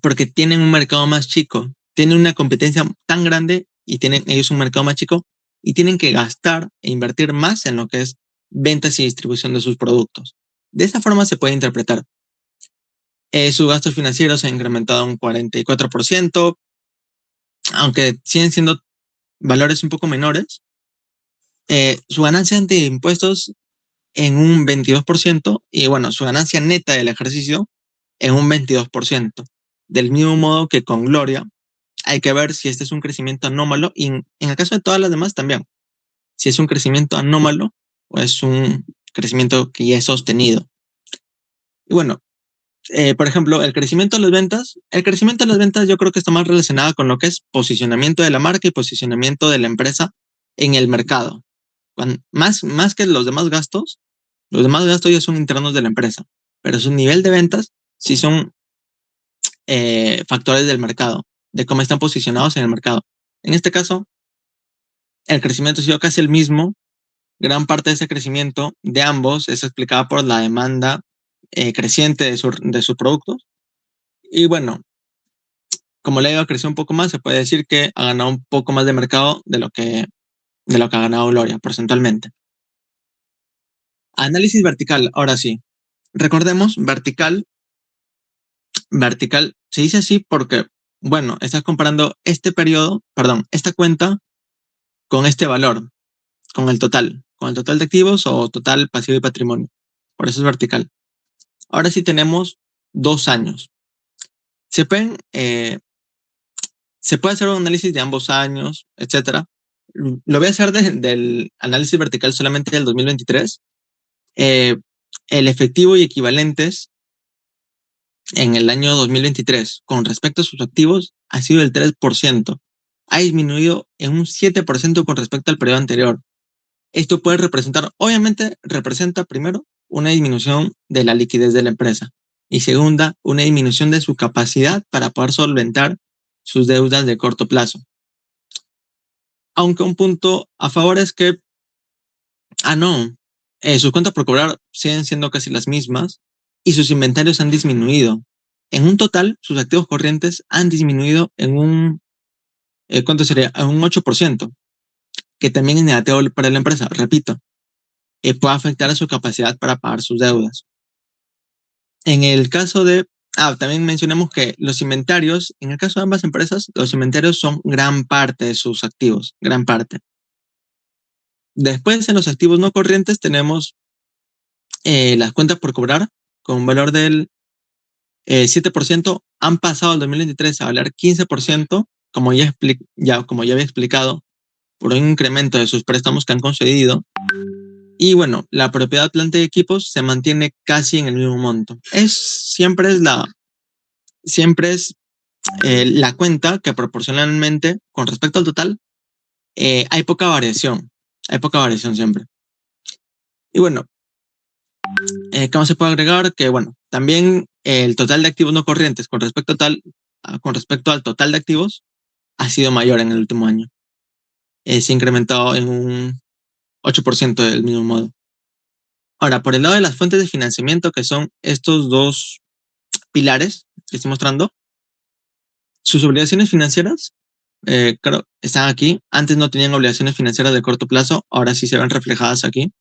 [SPEAKER 2] Porque tienen un mercado más chico, tienen una competencia tan grande y tienen ellos un mercado más chico y tienen que gastar e invertir más en lo que es ventas y distribución de sus productos. De esa forma se puede interpretar. Sus gastos financieros se han incrementado un 44%, aunque siguen siendo valores un poco menores. Su ganancia ante impuestos en un 22% y bueno, su ganancia neta del ejercicio en un 22%. Del mismo modo que con Gloria, hay que ver si este es un crecimiento anómalo y en el caso de todas las demás también, si es un crecimiento anómalo o es un crecimiento que ya es sostenido. Y bueno, por ejemplo, el crecimiento de las ventas yo creo que está más relacionado con lo que es posicionamiento de la marca y posicionamiento de la empresa en el mercado. Más que los demás gastos ya son internos de la empresa, pero su nivel de ventas sí son factores del mercado, de cómo están posicionados en el mercado. En este caso, el crecimiento ha sido casi el mismo. Gran parte de ese crecimiento de ambos es explicada por la demanda creciente de sus productos. Y bueno, como Lego creció un poco más, se puede decir que ha ganado un poco más de mercado de lo que ha ganado Gloria porcentualmente. Análisis vertical, ahora sí. Recordemos, vertical se dice así porque, bueno, estás comparando esta cuenta con este valor, con el total de activos o total pasivo y patrimonio. Por eso es vertical. Ahora sí tenemos 2 años. Se puede hacer un análisis de ambos años, etcétera. Lo voy a hacer del análisis vertical solamente del 2023. El efectivo y equivalentes en el año 2023 con respecto a sus activos ha sido del 3%. Ha disminuido en un 7% con respecto al periodo anterior. Esto obviamente representa primero una disminución de la liquidez de la empresa y segunda, una disminución de su capacidad para poder solventar sus deudas de corto plazo. Aunque un punto a favor es que, sus cuentas por cobrar siguen siendo casi las mismas y sus inventarios han disminuido. En un total, sus activos corrientes han disminuido en ¿cuánto sería? En un 8%, que también es negativo para la empresa. Repito, puede afectar a su capacidad para pagar sus deudas. En el caso de, también mencionemos que los inventarios, en el caso de ambas empresas, los inventarios son gran parte de sus activos, gran parte. Después, en los activos no corrientes, tenemos las cuentas por cobrar con un valor del 7%. Han pasado el 2023 a valer 15%, como como ya había explicado, por un incremento de sus préstamos que han concedido. Y bueno, la propiedad, planta y equipos se mantiene casi en el mismo monto. Siempre es la cuenta que proporcionalmente, con respecto al total, hay poca variación. Hay poca variación siempre. Y bueno, ¿qué más se puede agregar? Que bueno, también el total de activos no corrientes con respecto al total de activos ha sido mayor en el último año. Se ha incrementado en un 8% del mismo modo. Ahora, por el lado de las fuentes de financiamiento, que son estos dos pilares que estoy mostrando, sus obligaciones financieras, claro, están aquí. Antes no tenían obligaciones financieras de corto plazo, ahora sí se ven reflejadas aquí.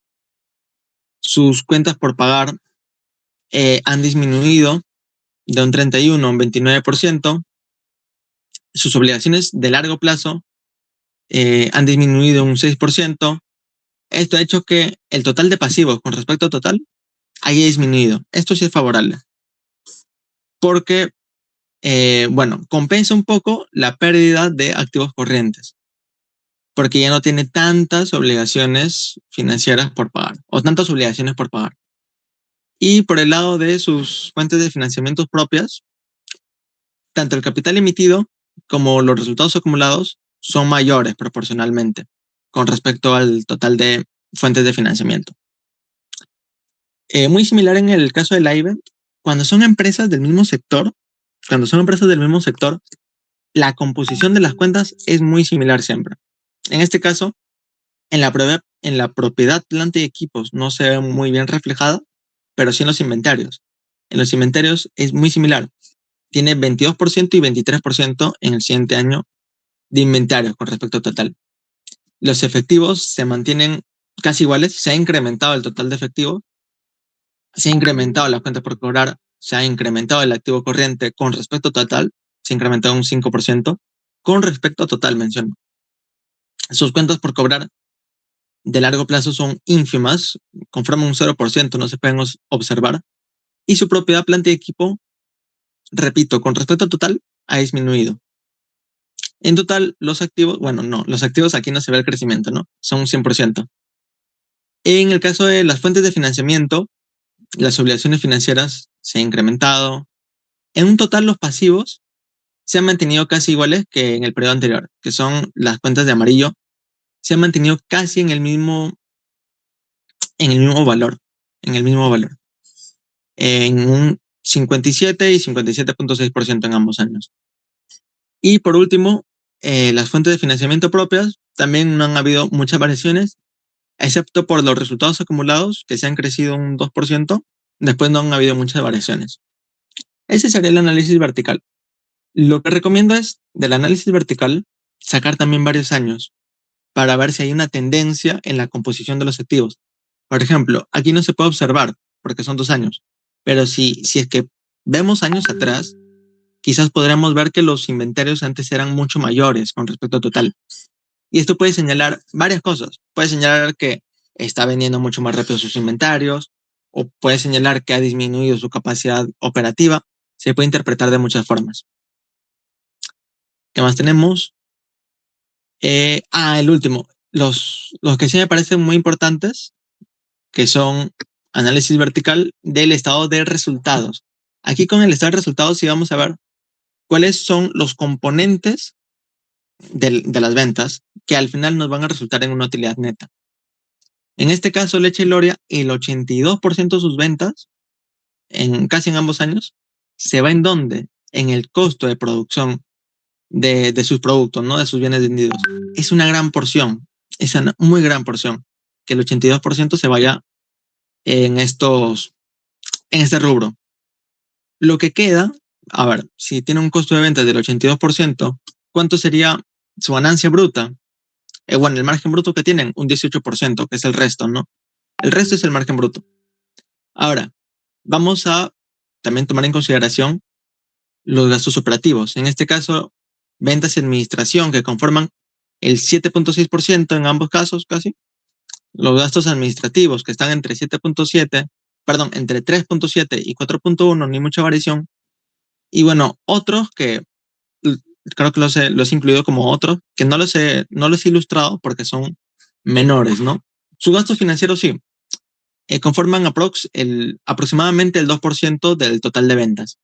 [SPEAKER 2] Sus cuentas por pagar han disminuido de un 31 a un 29%. Sus obligaciones de largo plazo han disminuido un 6%. Esto ha hecho que el total de pasivos con respecto al total haya disminuido. Esto sí es favorable, porque, bueno, compensa un poco la pérdida de activos corrientes, porque ya no tiene tantas obligaciones financieras por pagar, o tantas obligaciones por pagar. Y por el lado de sus fuentes de financiamiento propias, tanto el capital emitido como los resultados acumulados son mayores proporcionalmente con respecto al total de fuentes de financiamiento. Muy similar en el caso de la IBE, cuando son empresas del mismo sector, la composición de las cuentas es muy similar siempre. En este caso, en la propiedad, planta y equipos no se ve muy bien reflejada, pero sí en los inventarios. En los inventarios es muy similar. Tiene 22% y 23% en el siguiente año de inventarios con respecto al total. Los efectivos se mantienen casi iguales, se ha incrementado el total de efectivos, se ha incrementado la cuenta por cobrar, se ha incrementado el activo corriente con respecto al total, se ha incrementado un 5%, con respecto a total, menciono. Sus cuentas por cobrar de largo plazo son ínfimas, conforman un 0%, no se pueden observar, y su propiedad, planta y equipo, repito, con respecto al total, ha disminuido. En total, los activos, bueno, no, los activos aquí no se ve el crecimiento, ¿no? Son un 100%. En el caso de las fuentes de financiamiento, las obligaciones financieras se han incrementado. En un total, los pasivos se han mantenido casi iguales que en el periodo anterior, que son las cuentas de amarillo, se han mantenido casi en el mismo valor, en un 57 y 57.6% en ambos años. Y por último, las fuentes de financiamiento propias también no han habido muchas variaciones, excepto por los resultados acumulados, que se han crecido un 2%, después no han habido muchas variaciones. Ese sería el análisis vertical. Lo que recomiendo es, del análisis vertical, sacar también varios años para ver si hay una tendencia en la composición de los activos. Por ejemplo, aquí no se puede observar porque son 2 años, pero si es que vemos años atrás, quizás podremos ver que los inventarios antes eran mucho mayores con respecto al total. Y esto puede señalar varias cosas. Puede señalar que está vendiendo mucho más rápido sus inventarios, o puede señalar que ha disminuido su capacidad operativa. Se puede interpretar de muchas formas. ¿Qué más tenemos? El último. Los que sí me parecen muy importantes, que son análisis vertical del estado de resultados. Aquí con el estado de resultados sí vamos a ver cuáles son los componentes de las ventas que al final nos van a resultar en una utilidad neta. En este caso, Leche Gloria, el 82% de sus ventas, casi en ambos años, se va en dónde? En el costo de producción de sus productos, ¿no? De sus bienes vendidos. Es una gran porción, es una muy gran porción, que el 82% se vaya en este rubro. Lo que queda, a ver, si tiene un costo de ventas del 82%, ¿cuánto sería su ganancia bruta? Bueno, el margen bruto que tienen, un 18%, que es el resto, ¿no? El resto es el margen bruto. Ahora, vamos a también tomar en consideración los gastos operativos. En este caso, ventas y administración, que conforman el 7.6% en ambos casos casi. Los gastos administrativos, que están entre 7.7, perdón, entre 3.7 y 4.1, ni mucha variación. Y bueno, otros que creo que los he incluido como otros, que no los he ilustrado porque son menores, ¿no? Sus gastos financieros sí, conforman aproximadamente el 2% del total de ventas.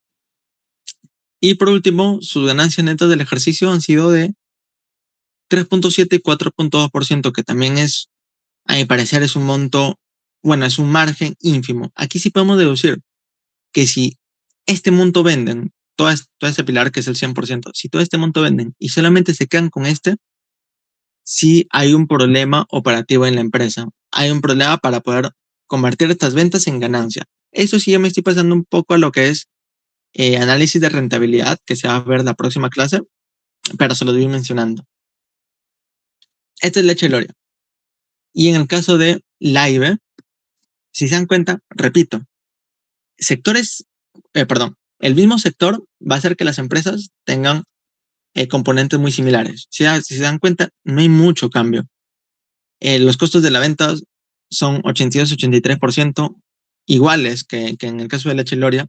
[SPEAKER 2] Y por último, sus ganancias netas del ejercicio han sido de 3.7 y 4.2%, que también es, a mi parecer, es un monto, bueno, es un margen ínfimo. Aquí sí podemos deducir que si este monto venden, todo este pilar que es el 100%, si todo este monto venden y solamente se quedan con este, sí hay un problema operativo en la empresa. Hay un problema para poder convertir estas ventas en ganancia. Eso sí, ya me estoy pasando un poco a lo que es análisis de rentabilidad, que se va a ver en la próxima clase, pero se lo voy mencionando. Esta es Leche Loria. Y en el caso de Laibe, si se dan cuenta, repito, el mismo sector va a hacer que las empresas tengan componentes muy similares. Si se dan cuenta, no hay mucho cambio. Los costos de la venta son 82-83% iguales que en el caso de Leche Loria.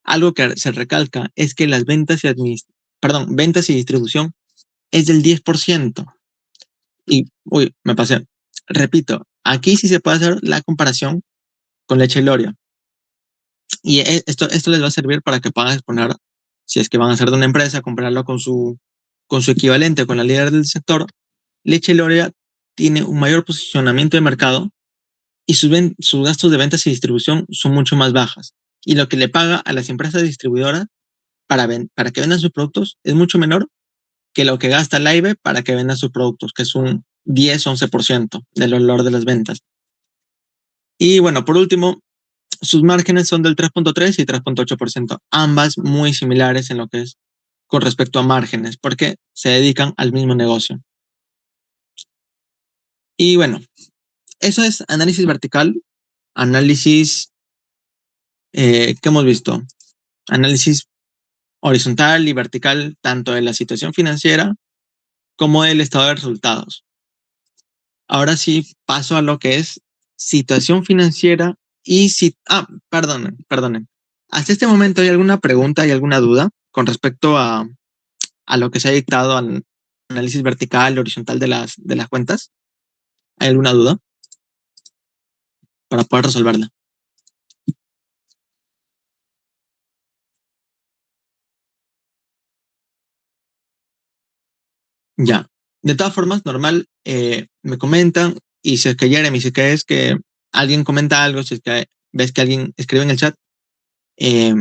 [SPEAKER 2] Algo que se recalca es que las ventas y distribución es del 10%. Y, me pasé. Repito, aquí sí se puede hacer la comparación con Leche Loria. Y esto les va a servir para que puedan exponer, si es que van a hacer de una empresa, compararlo con su equivalente, con la líder del sector. Leche Loria tiene un mayor posicionamiento de mercado y sus gastos de ventas y distribución son mucho más bajas. Y lo que le paga a las empresas distribuidoras para que vendan sus productos es mucho menor que lo que gasta Laibe para que vendan sus productos, que es un 10-11% del valor de las ventas. Y bueno, por último, sus márgenes son del 3.3 y 3.8%, ambas muy similares en lo que es con respecto a márgenes, porque se dedican al mismo negocio. Y bueno, eso es análisis vertical, análisis que hemos visto, análisis horizontal y vertical, tanto de la situación financiera como del estado de resultados. Ahora sí paso a lo que es situación financiera y perdonen. ¿Hasta este momento hay alguna pregunta y alguna duda con respecto a lo que se ha dictado al análisis vertical y horizontal de las cuentas? ¿Hay alguna duda para poder resolverla? Ya. De todas formas, normal, me comentan, y si es que Jeremy, si es que es que alguien comenta algo, si es que ves que alguien escribe en el chat, eh,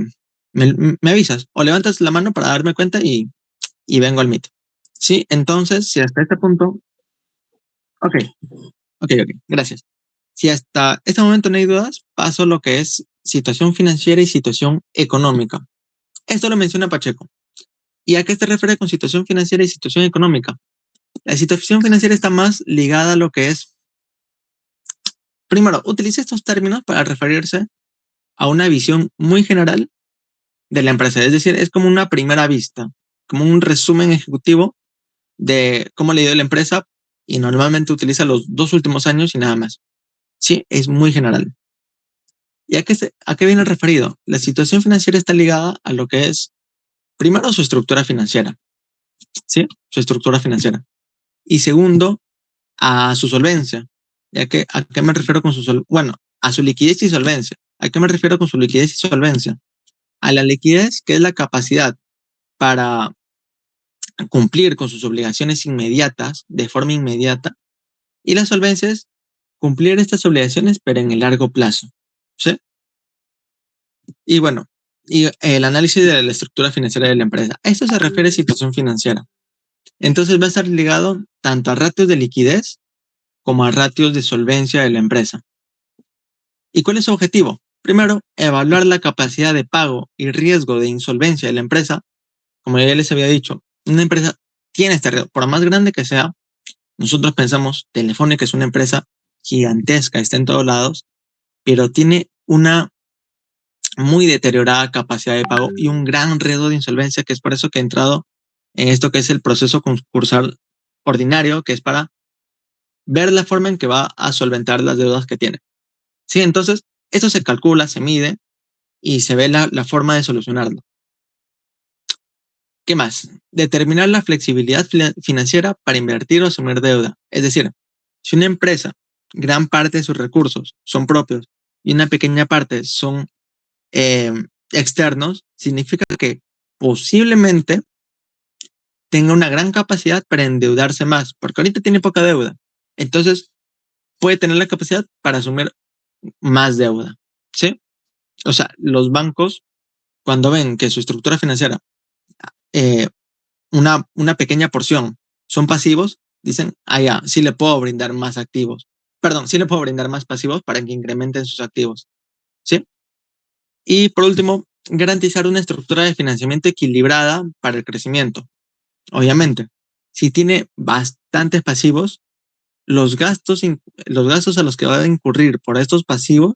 [SPEAKER 2] me avisas o levantas la mano para darme cuenta y vengo al meet. Sí, entonces, si hasta este punto, ok, ok, gracias. Si hasta este momento no hay dudas, paso a lo que es situación financiera y situación económica. Esto lo menciona Pacheco. ¿Y a qué se refiere con situación financiera y situación económica? La situación financiera está más ligada a lo que es, primero, utiliza estos términos para referirse a una visión muy general de la empresa. Es decir, es como una primera vista, como un resumen ejecutivo de cómo le ha ido la empresa y normalmente utiliza los 2 últimos años y nada más. Sí, es muy general. ¿Y a qué viene referido? La situación financiera está ligada a lo que es, primero, su estructura financiera. ¿Sí? Su estructura financiera. Y segundo, a su solvencia. ¿A qué me refiero con su solvencia? Bueno, a su liquidez y solvencia. ¿A qué me refiero con su liquidez y solvencia? A la liquidez, que es la capacidad para cumplir con sus obligaciones inmediatas, de forma inmediata, y la solvencia es cumplir estas obligaciones, pero en el largo plazo. ¿Sí? Y bueno, y el análisis de la estructura financiera de la empresa. Esto se refiere a situación financiera. Entonces va a estar ligado tanto a ratios de liquidez como a ratios de solvencia de la empresa. ¿Y cuál es su objetivo? Primero, evaluar la capacidad de pago y riesgo de insolvencia de la empresa. Como ya les había dicho, una empresa tiene este riesgo. Por más grande que sea, nosotros pensamos, Telefónica es una empresa gigantesca, está en todos lados, pero tiene una muy deteriorada capacidad de pago y un gran riesgo de insolvencia, que es por eso que he entrado en esto que es el proceso concursal ordinario, que es para ver la forma en que va a solventar las deudas que tiene. Sí, entonces, eso se calcula, se mide y se ve la forma de solucionarlo. ¿Qué más? Determinar la flexibilidad financiera para invertir o asumir deuda. Es decir, si una empresa, gran parte de sus recursos son propios y una pequeña parte son eh, externos, significa que posiblemente tenga una gran capacidad para endeudarse más, porque ahorita tiene poca deuda. Entonces, puede tener la capacidad para asumir más deuda. ¿Sí? O sea, los bancos, cuando ven que su estructura financiera, eh, una pequeña porción son pasivos, dicen, ya, sí le puedo brindar más activos. Perdón, sí le puedo brindar más pasivos para que incrementen sus activos. ¿Sí? Y por último, garantizar una estructura de financiamiento equilibrada para el crecimiento. Obviamente, si tiene bastantes pasivos, los gastos a los que va a incurrir por estos pasivos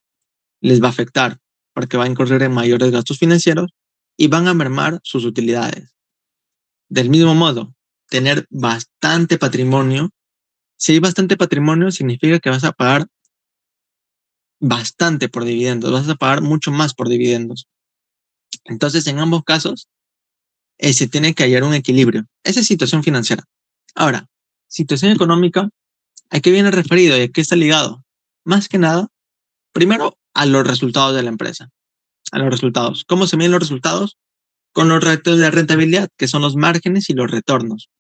[SPEAKER 2] les va a afectar, porque va a incurrir en mayores gastos financieros y van a mermar sus utilidades. Del mismo modo, tener bastante patrimonio, si hay bastante patrimonio, significa que vas a pagar bastante por dividendos, vas a pagar mucho más por dividendos. Entonces, en ambos casos, se tiene que hallar un equilibrio. Esa es situación financiera. Ahora, situación económica, ¿a qué viene referido y a qué está ligado? Más que nada, primero, a los resultados de la empresa. A los resultados. ¿Cómo se miden los resultados? Con los ratios de rentabilidad, que son los márgenes y los retornos.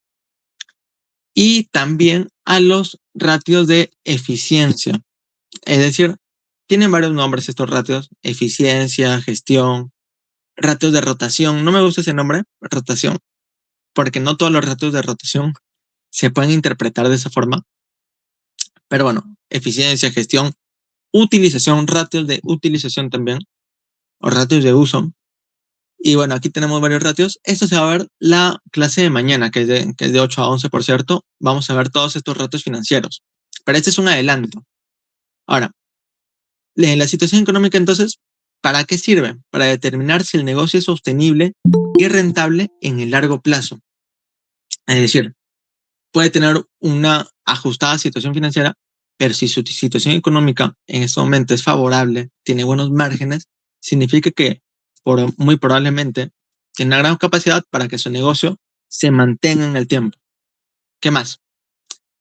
[SPEAKER 2] Y también a los ratios de eficiencia. Es decir, tienen varios nombres estos ratios: eficiencia, gestión, ratios de rotación. No me gusta ese nombre, rotación, porque no todos los ratios de rotación se pueden interpretar de esa forma. Pero bueno, eficiencia, gestión, utilización, ratios de utilización también, o ratios de uso. Y bueno, aquí tenemos varios ratios. Esto se va a ver la clase de mañana, que es de 8 a 11, por cierto. Vamos a ver todos estos ratios financieros. Pero este es un adelanto. Ahora, la situación económica, entonces, ¿para qué sirve? Para determinar si el negocio es sostenible y rentable en el largo plazo. Es decir, puede tener una ajustada situación financiera, pero si su situación económica en este momento es favorable, tiene buenos márgenes, significa que muy probablemente tiene una gran capacidad para que su negocio se mantenga en el tiempo. ¿Qué más?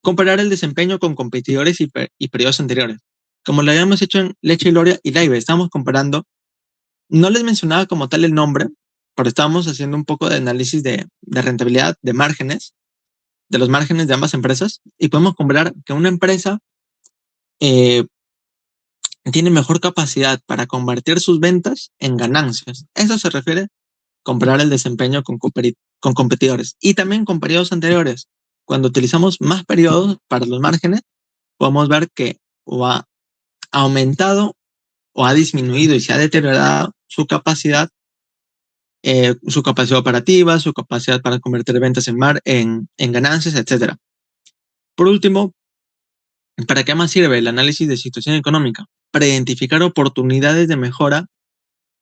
[SPEAKER 2] Comparar el desempeño con competidores y periodos anteriores. Como lo habíamos hecho en Leche y Gloria y Live, estamos comparando. No les mencionaba como tal el nombre, pero estábamos haciendo un poco de análisis de rentabilidad, de márgenes, de los márgenes de ambas empresas, y podemos comparar que una empresa eh, tiene mejor capacidad para convertir sus ventas en ganancias. Eso se refiere a comparar el desempeño con competidores y también con periodos anteriores. Cuando utilizamos más periodos para los márgenes, podemos ver que o ha aumentado o ha disminuido y se ha deteriorado su capacidad operativa, su capacidad para convertir ventas en ganancias, etc. Por último, ¿para qué más sirve el análisis de situación económica? Para identificar oportunidades de mejora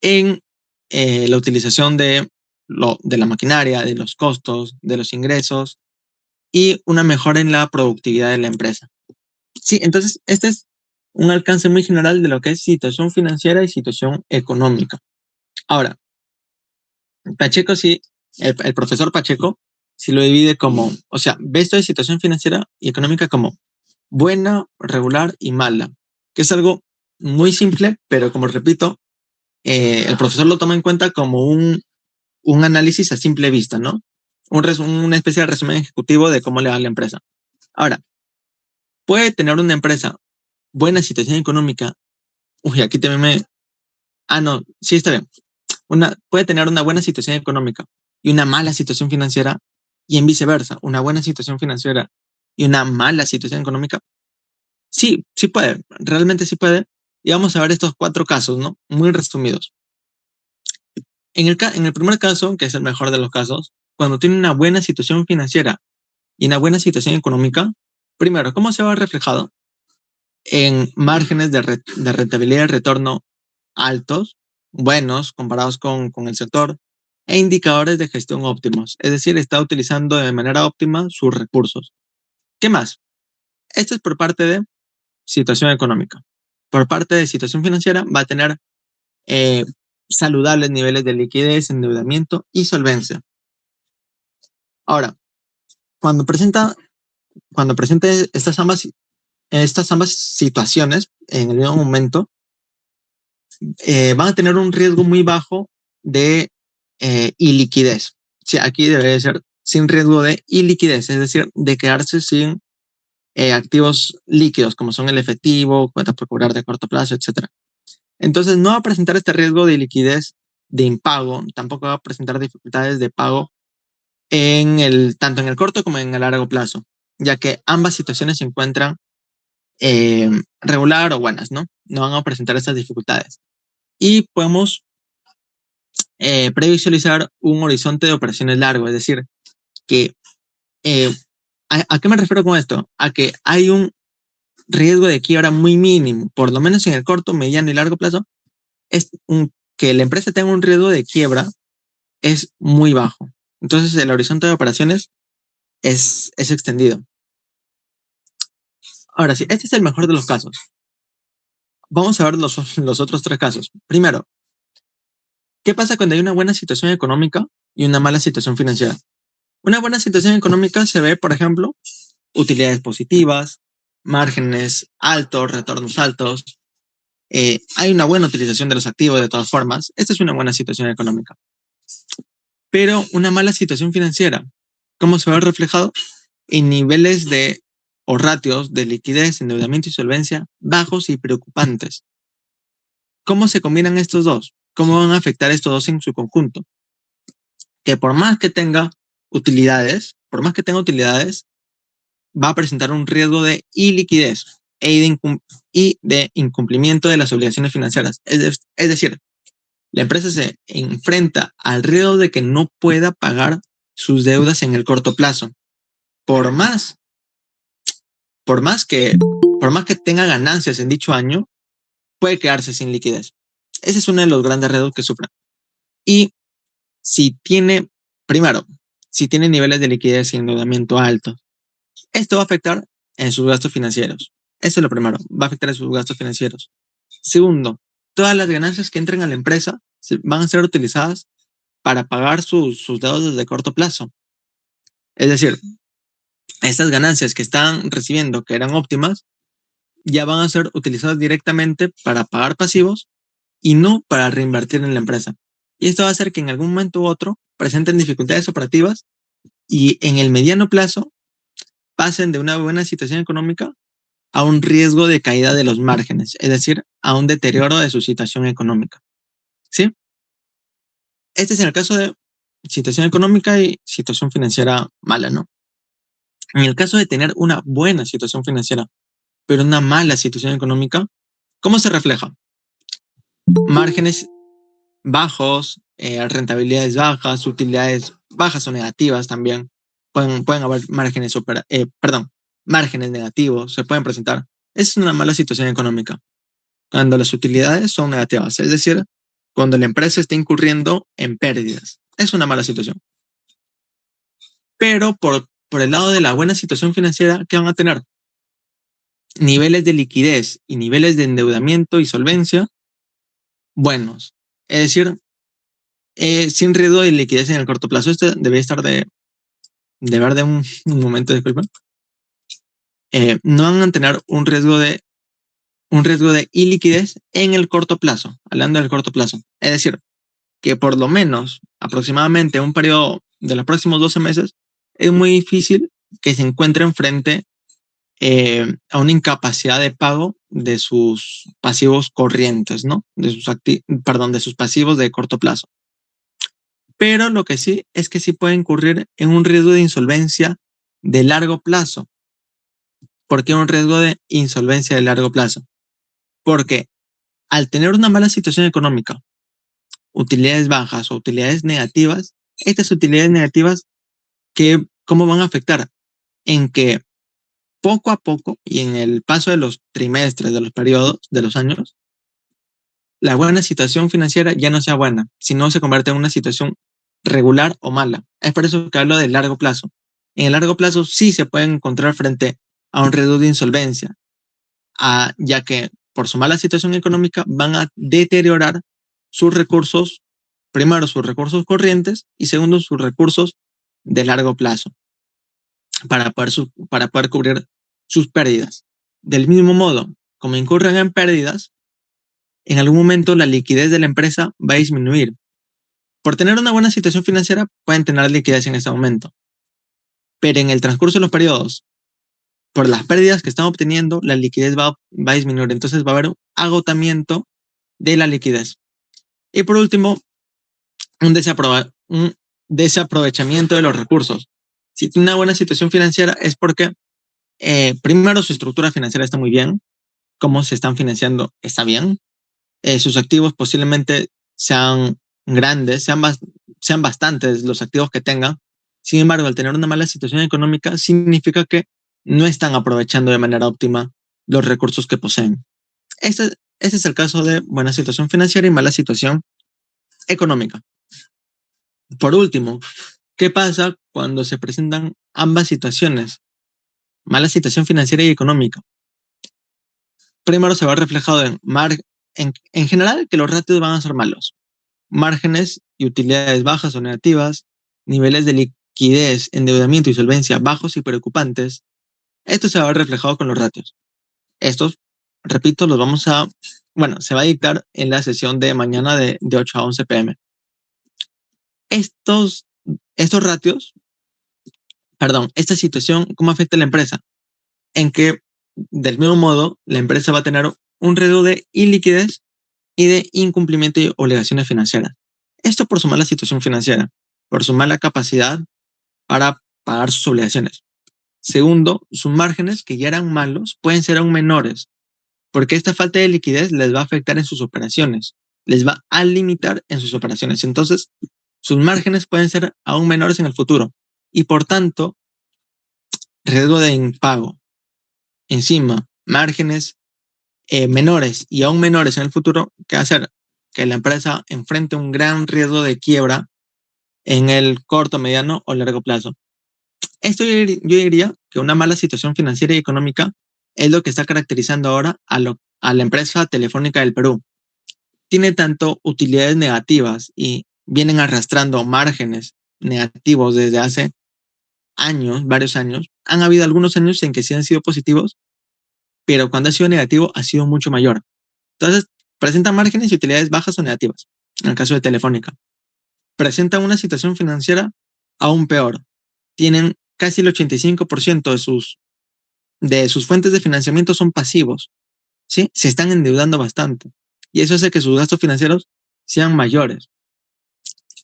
[SPEAKER 2] en la utilización de la maquinaria, de los costos, de los ingresos y una mejora en la productividad de la empresa. Sí, entonces este es un alcance muy general de lo que es situación financiera y situación económica. Ahora, Pacheco sí, el profesor Pacheco sí lo divide como, o sea, ve esto de situación financiera y económica como buena, regular y mala, que es algo muy simple, pero como repito, el profesor lo toma en cuenta como un análisis a simple vista, ¿no? Una especie de resumen ejecutivo de cómo le va a la empresa. Ahora, puede tener una empresa buena situación económica. Uy, aquí también no, sí está bien. Puede tener una buena situación económica y una mala situación financiera, y en viceversa, una buena situación financiera y una mala situación económica. Sí, sí puede, realmente sí puede. Y vamos a ver estos 4 casos, ¿no? Muy resumidos. En el primer caso, que es el mejor de los casos, cuando tiene una buena situación financiera y una buena situación económica, primero, ¿cómo se va reflejado? En márgenes de rentabilidad y retorno altos, buenos comparados con el sector e indicadores de gestión óptimos, es decir, está utilizando de manera óptima sus recursos. ¿Qué más? Esto es por parte de situación económica. Por parte de situación financiera va a tener eh, saludables niveles de liquidez, endeudamiento y solvencia. Ahora, cuando presenta, cuando presente estas ambas situaciones en el mismo momento, van a tener un riesgo muy bajo de iliquidez. Sí, aquí debería ser sin riesgo de iliquidez, es decir, de quedarse sin activos líquidos como son el efectivo, cuentas por cobrar de corto plazo, etcétera. Entonces no va a presentar este riesgo de liquidez de impago, tampoco va a presentar dificultades de pago tanto en el corto como en el largo plazo, ya que ambas situaciones se encuentran regular o buenas, ¿no? No van a presentar estas dificultades. Y podemos previsualizar un horizonte de operaciones largo, es decir, que eh, ¿a qué me refiero con esto? A que hay un riesgo de quiebra muy mínimo, por lo menos en el corto, mediano y largo plazo, que la empresa tenga un riesgo de quiebra es muy bajo. Entonces el horizonte de operaciones es extendido. Ahora sí, este es el mejor de los casos. Vamos a ver los otros tres casos. Primero, ¿qué pasa cuando hay una buena situación económica y una mala situación financiera? Una buena situación económica se ve, por ejemplo, utilidades positivas, márgenes altos, retornos altos. Hay una buena utilización de los activos de todas formas. Esta es una buena situación económica. Pero una mala situación financiera, ¿cómo se ve reflejado? En niveles o ratios de liquidez, endeudamiento y solvencia bajos y preocupantes. ¿Cómo se combinan estos dos? ¿Cómo van a afectar estos dos en su conjunto? Que por más que tenga utilidades, va a presentar un riesgo de iliquidez y de incumplimiento de las obligaciones financieras. Es decir, la empresa se enfrenta al riesgo de que no pueda pagar sus deudas en el corto plazo. Por más, por más que, por más que tenga ganancias en dicho año, puede quedarse sin liquidez. Ese es uno de los grandes riesgos que sufre. Y primero, si tiene niveles de liquidez y endeudamiento altos, esto va a afectar en sus gastos financieros. Eso es lo primero, va a afectar en sus gastos financieros. Segundo, todas las ganancias que entren a la empresa van a ser utilizadas para pagar sus deudas de corto plazo. Es decir, estas ganancias que están recibiendo, que eran óptimas, ya van a ser utilizadas directamente para pagar pasivos y no para reinvertir en la empresa. Y esto va a hacer que en algún momento u otro presenten dificultades operativas y en el mediano plazo pasen de una buena situación económica a un riesgo de caída de los márgenes, es decir, a un deterioro de su situación económica. ¿Sí? Este es en el caso de situación económica y situación financiera mala, ¿no? En el caso de tener una buena situación financiera, pero una mala situación económica, ¿cómo se refleja? Márgenes bajos, rentabilidades bajas, utilidades bajas o negativas también. Pueden haber márgenes negativos, se pueden presentar. Es una mala situación económica. Cuando las utilidades son negativas, es decir, cuando la empresa está incurriendo en pérdidas. Es una mala situación. Pero por el lado de la buena situación financiera, ¿qué van a tener? Niveles de liquidez y niveles de endeudamiento y solvencia buenos. Es decir, sin riesgo de liquidez en el corto plazo. Esto debe estar de verdad un momento, disculpa. No van a tener un riesgo de iliquidez en el corto plazo, hablando del corto plazo. Es decir, que por lo menos aproximadamente un periodo de los próximos 12 meses es muy difícil que se encuentren frente a una incapacidad de pago de sus pasivos corrientes, ¿no? De sus pasivos de corto plazo. Pero lo que sí es que sí puede incurrir en un riesgo de insolvencia de largo plazo. ¿Por qué un riesgo de insolvencia de largo plazo? Porque al tener una mala situación económica, utilidades bajas o utilidades negativas, estas utilidades negativas, ¿cómo van a afectar? En que poco a poco y en el paso de los trimestres, de los periodos, de los años, la buena situación financiera ya no sea buena, sino se convierte en una situación regular o mala. Es por eso que hablo de largo plazo. En el largo plazo sí se pueden encontrar frente a un riesgo de insolvencia, ya que por su mala situación económica van a deteriorar sus recursos, primero sus recursos corrientes y segundo sus recursos de largo plazo para poder cubrir sus pérdidas. Del mismo modo, como incurren en pérdidas, en algún momento la liquidez de la empresa va a disminuir. Por tener una buena situación financiera, pueden tener liquidez en este momento, pero en el transcurso de los periodos, por las pérdidas que están obteniendo, la liquidez va a disminuir. Entonces va a haber un agotamiento de la liquidez. Y por último, un desaprovechamiento de los recursos. Si tiene una buena situación financiera es porque, primero, su estructura financiera está muy bien, cómo se están financiando está bien, sus activos posiblemente sean grandes, sean bastantes los activos que tengan. Sin embargo, al tener una mala situación económica, significa que no están aprovechando de manera óptima los recursos que poseen. Este es el caso de buena situación financiera y mala situación económica. Por último, ¿qué pasa cuando se presentan ambas situaciones? Mala situación financiera y económica. Primero se va reflejado en general que los ratios van a ser malos. Márgenes y utilidades bajas o negativas, niveles de liquidez, endeudamiento y solvencia bajos y preocupantes. Esto se va a ver reflejado con los ratios. Estos, repito, se va a dictar en la sesión de mañana de 8 a 11 pm. Estos ratios, esta situación, ¿cómo afecta a la empresa? En que, del mismo modo, la empresa va a tener un riesgo de iliquidez y de incumplimiento de obligaciones financieras. Esto por su mala situación financiera, por su mala capacidad para pagar sus obligaciones. Segundo, sus márgenes, que ya eran malos, pueden ser aún menores, porque esta falta de liquidez les va a afectar en sus operaciones, les va a limitar en sus operaciones. Entonces, sus márgenes pueden ser aún menores en el futuro y, por tanto, riesgo de impago. Encima, márgenes menores y aún menores en el futuro, ¿qué hacer? Que la empresa enfrente un gran riesgo de quiebra en el corto, mediano o largo plazo. Esto yo diría que una mala situación financiera y económica es lo que está caracterizando ahora a la empresa Telefónica del Perú. Tiene tanto utilidades negativas y vienen arrastrando márgenes negativos desde hace años, varios años. Han habido algunos años en que sí han sido positivos, pero cuando ha sido negativo ha sido mucho mayor. Entonces, presentan márgenes y utilidades bajas o negativas, en el caso de Telefónica. Presentan una situación financiera aún peor. Tienen casi el 85% de sus fuentes de financiamiento son pasivos, ¿sí? Se están endeudando bastante. Y eso hace que sus gastos financieros sean mayores.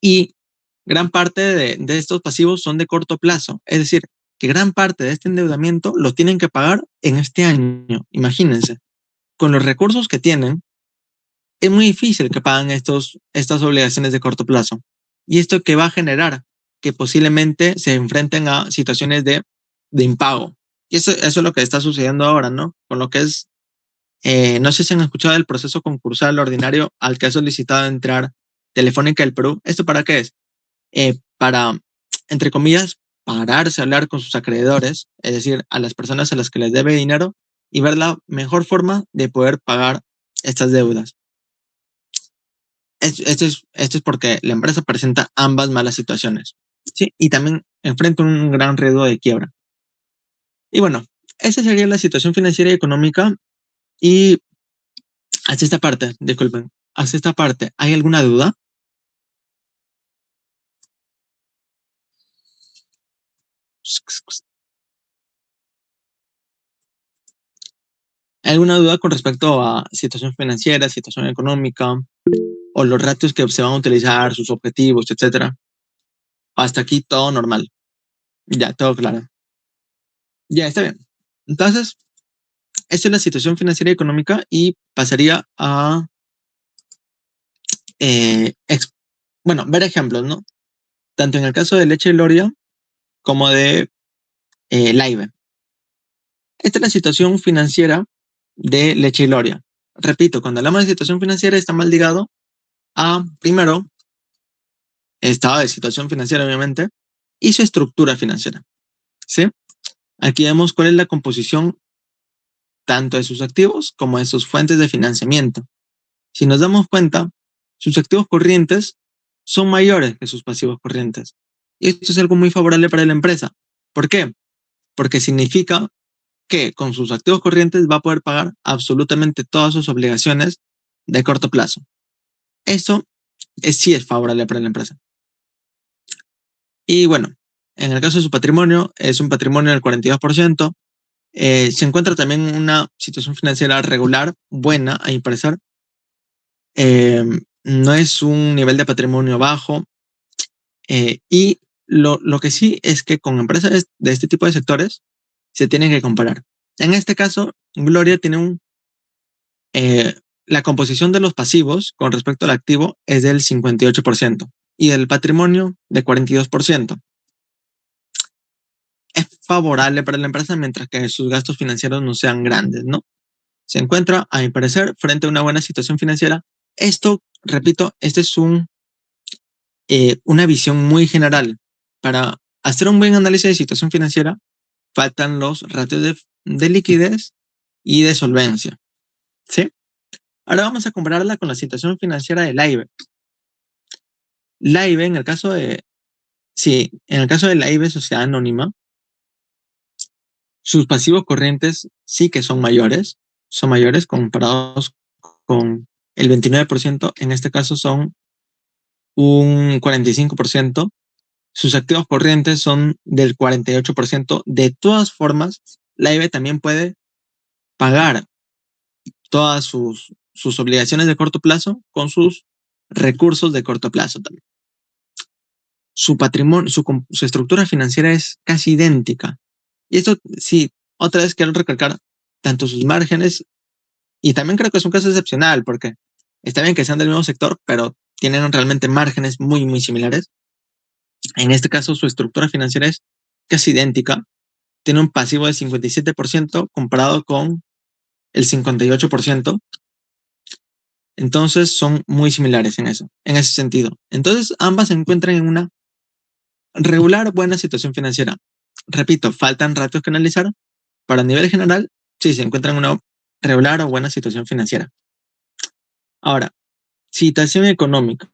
[SPEAKER 2] Y gran parte de estos pasivos son de corto plazo. Es decir, que gran parte de este endeudamiento lo tienen que pagar en este año. Imagínense. Con los recursos que tienen, es muy difícil que paguen estas obligaciones de corto plazo. Y esto que va a generar que posiblemente se enfrenten a situaciones de impago. Y eso es lo que está sucediendo ahora, ¿no? Con lo que es, no sé si han escuchado el proceso concursal ordinario al que ha solicitado entrar Telefónica del Perú. ¿Esto para qué es? Para, entre comillas, pararse a hablar con sus acreedores, es decir, a las personas a las que les debe dinero y ver la mejor forma de poder pagar estas deudas. Esto es porque la empresa presenta ambas malas situaciones, ¿sí? Y también enfrenta un gran riesgo de quiebra. Y bueno, esa sería la situación financiera y económica. Y hasta esta parte, disculpen, hasta esta parte, ¿hay alguna duda? ¿Hay alguna duda con respecto a situación financiera, situación económica o los ratios que se van a utilizar, sus objetivos, etcétera? Hasta aquí todo normal. Ya, todo claro. Ya, está bien. Entonces, esta es la situación financiera y económica y pasaría a, ver ejemplos, ¿no? Tanto en el caso de Leche Gloria como de Laibe. Esta es la situación financiera de Leche Gloria. repito, cuando hablamos de situación financiera está mal ligado a, primero, estado de situación financiera, obviamente, y su estructura financiera, ¿sí? Aquí vemos cuál es la composición tanto de sus activos como de sus fuentes de financiamiento. Si nos damos cuenta, sus activos corrientes son mayores que sus pasivos corrientes. Y esto es algo muy favorable para la empresa. ¿Por qué? Porque significa que con sus activos corrientes va a poder pagar absolutamente todas sus obligaciones de corto plazo. Eso sí es favorable para la empresa. Y bueno, en el caso de su patrimonio, es un patrimonio del 42%. Se encuentra también en una situación financiera regular, buena, a mi parecer. No es un nivel de patrimonio bajo. Y lo que sí es que con empresas de este tipo de sectores se tienen que comparar. En este caso, Gloria tiene la composición de los pasivos con respecto al activo es del 58% y del patrimonio de 42%. Es favorable para la empresa mientras que sus gastos financieros no sean grandes, ¿no? Se encuentra, a mi parecer, frente a una buena situación financiera. Esto, repito, este es una visión muy general. Para hacer un buen análisis de situación financiera, faltan los ratios de liquidez y de solvencia, ¿sí? Ahora vamos a compararla con la situación financiera de la IBE. La IBE, en el caso de la IBE Sociedad Anónima, sus pasivos corrientes sí que son mayores comparados con el 29%, en este caso son un 45%. Sus activos corrientes son del 48%. De todas formas, la IBE también puede pagar todas sus obligaciones de corto plazo con sus recursos de corto plazo también. Su patrimonio, su estructura financiera es casi idéntica. Y esto sí, otra vez quiero recalcar tanto sus márgenes, y también creo que es un caso excepcional, porque está bien que sean del mismo sector, pero tienen realmente márgenes muy, muy similares. En este caso, su estructura financiera es casi idéntica. Tiene un pasivo del 57% comparado con el 58%. Entonces, son muy similares en ese sentido. Entonces, ambas se encuentran en una regular buena situación financiera. Repito, faltan ratios que analizar, pero a nivel general, sí, se encuentran en una regular o buena situación financiera. Ahora, situación económica.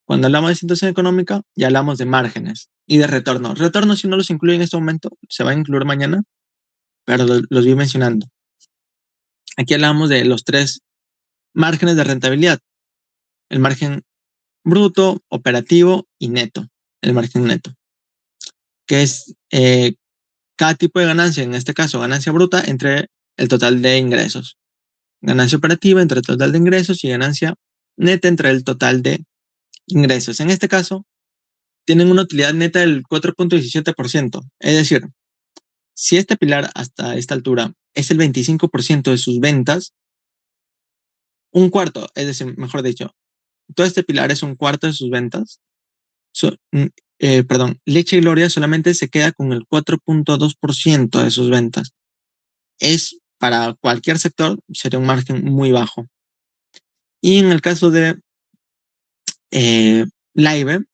[SPEAKER 2] Cuando hablamos de situación económica, ya hablamos de márgenes y de retorno. Retorno, si no los incluye en este momento, se va a incluir mañana, pero los vi mencionando. Aquí hablamos de los 3 márgenes de rentabilidad. El margen bruto, operativo y neto. El margen neto, que es cada tipo de ganancia, en este caso ganancia bruta, entre el total de ingresos. Ganancia operativa entre el total de ingresos y ganancia neta entre el total de ingresos. En este caso, tienen una utilidad neta del 4.17%. Es decir, si este pilar hasta esta altura es el 25% de sus ventas, un cuarto, es decir, mejor dicho, todo este pilar es un cuarto de sus ventas. Leche y Gloria solamente se queda con el 4.2% de sus ventas. Para cualquier sector, sería un margen muy bajo. Y en el caso de la IBE,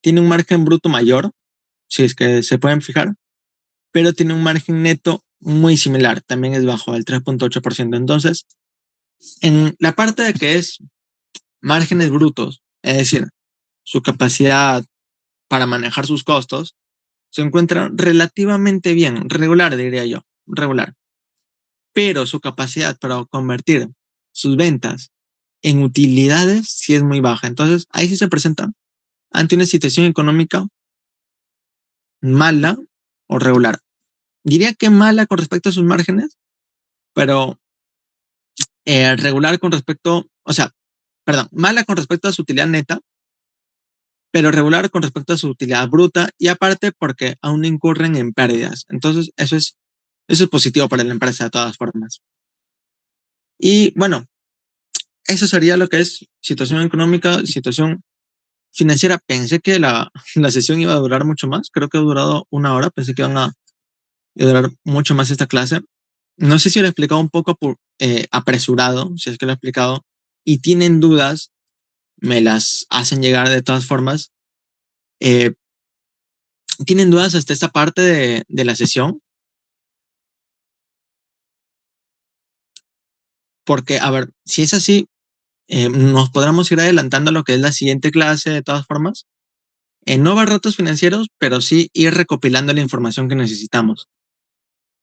[SPEAKER 2] tiene un margen bruto mayor, si es que se pueden fijar, pero tiene un margen neto muy similar, también es bajo, el 3.8%. Entonces, en la parte de que es márgenes brutos, es decir, su capacidad para manejar sus costos, se encuentra relativamente bien, regular diría yo, regular. Pero su capacidad para convertir sus ventas en utilidades sí es muy baja. Entonces, ahí sí se presenta ante una situación económica mala o regular. Diría que mala con respecto a sus márgenes, pero regular con respecto, mala con respecto a su utilidad neta, pero regular con respecto a su utilidad bruta, y aparte porque aún incurren en pérdidas. Entonces, eso es positivo para la empresa de todas formas. Y bueno, eso sería lo que es situación económica, situación financiera. Pensé que la sesión iba a durar mucho más. Creo que ha durado 1 hora. Pensé que iban a durar mucho más esta clase. No sé si lo he explicado un poco apresurado, si es que lo he explicado, y tienen dudas, me las hacen llegar de todas formas. Eh, ¿Tienen dudas hasta esta parte de la sesión? Porque, a ver, si es así, nos podremos ir adelantando a lo que es la siguiente clase de todas formas. No va ratos financieros, pero sí ir recopilando la información que necesitamos.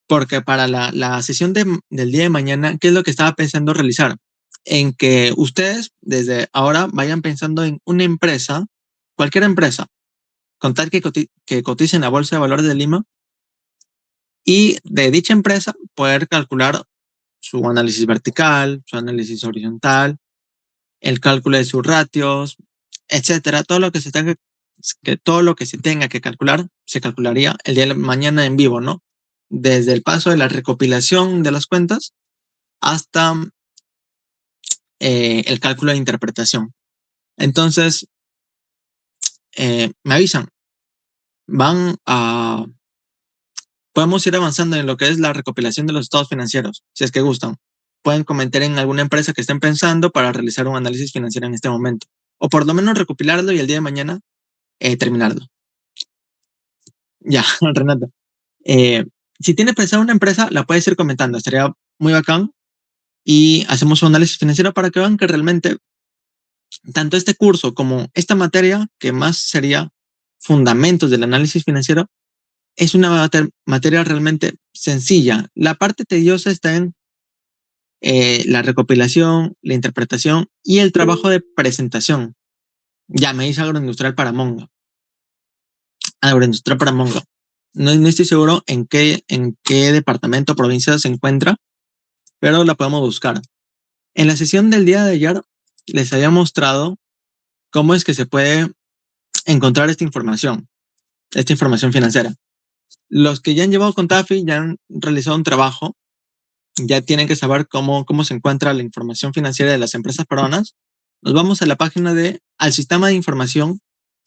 [SPEAKER 2] Porque para la sesión del día de mañana, ¿qué es lo que estaba pensando realizar? En que ustedes desde ahora vayan pensando en una empresa, cualquier empresa, con tal que cotice en la Bolsa de Valores de Lima, y de dicha empresa poder calcular su análisis vertical, su análisis horizontal, el cálculo de sus ratios, etcétera. Todo lo que se tenga que calcular se calcularía el día de mañana en vivo, ¿no? Desde el paso de la recopilación de las cuentas hasta el cálculo de interpretación. Entonces, me avisan, van a podemos ir avanzando en lo que es la recopilación de los estados financieros, si es que gustan. Pueden comentar en alguna empresa que estén pensando para realizar un análisis financiero en este momento. O por lo menos recopilarlo y el día de mañana terminarlo. Ya, Renato. Eh, si tienes pensado una empresa, la puedes ir comentando. Estaría muy bacán. Y hacemos un análisis financiero para que vean que realmente tanto este curso como esta materia, que más sería fundamentos del análisis financiero, es una materia realmente sencilla. La parte tediosa está en la recopilación, la interpretación y el trabajo de presentación. Ya me dice agroindustrial para Mongo. Agroindustrial para Mongo. No estoy seguro en qué departamento o provincia se encuentra, pero la podemos buscar. En la sesión del día de ayer les había mostrado cómo es que se puede encontrar esta información financiera. Los que ya han llevado con TAFI, ya han realizado un trabajo, ya tienen que saber cómo se encuentra la información financiera de las empresas peruanas. Nos vamos a la página al sistema de información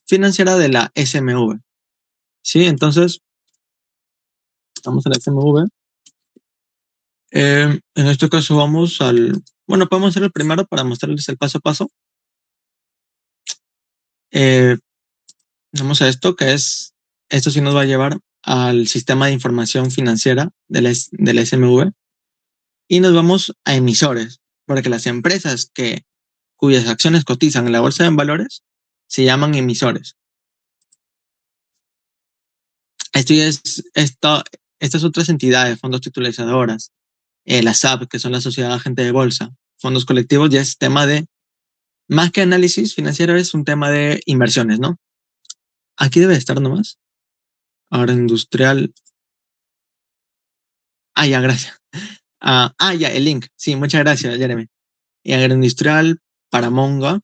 [SPEAKER 2] financiera de la SMV. ¿Sí? Entonces, vamos a la SMV. En este caso vamos bueno, podemos hacer el primero para mostrarles el paso a paso. Vamos a esto, esto sí nos va a llevar al sistema de información financiera de la SMV y nos vamos a emisores, porque las empresas cuyas acciones cotizan en la bolsa de valores se llaman emisores. Estas otras entidades, fondos titulizadoras, las SAP, que son la Sociedad Agente de Bolsa, fondos colectivos, ya es tema más que análisis financiero, es un tema de inversiones, ¿no? Aquí debe estar nomás. Ahora industrial. Ya, gracias. Ya, el link. Sí, muchas gracias, Jeremy. Y agroindustrial para Mongo.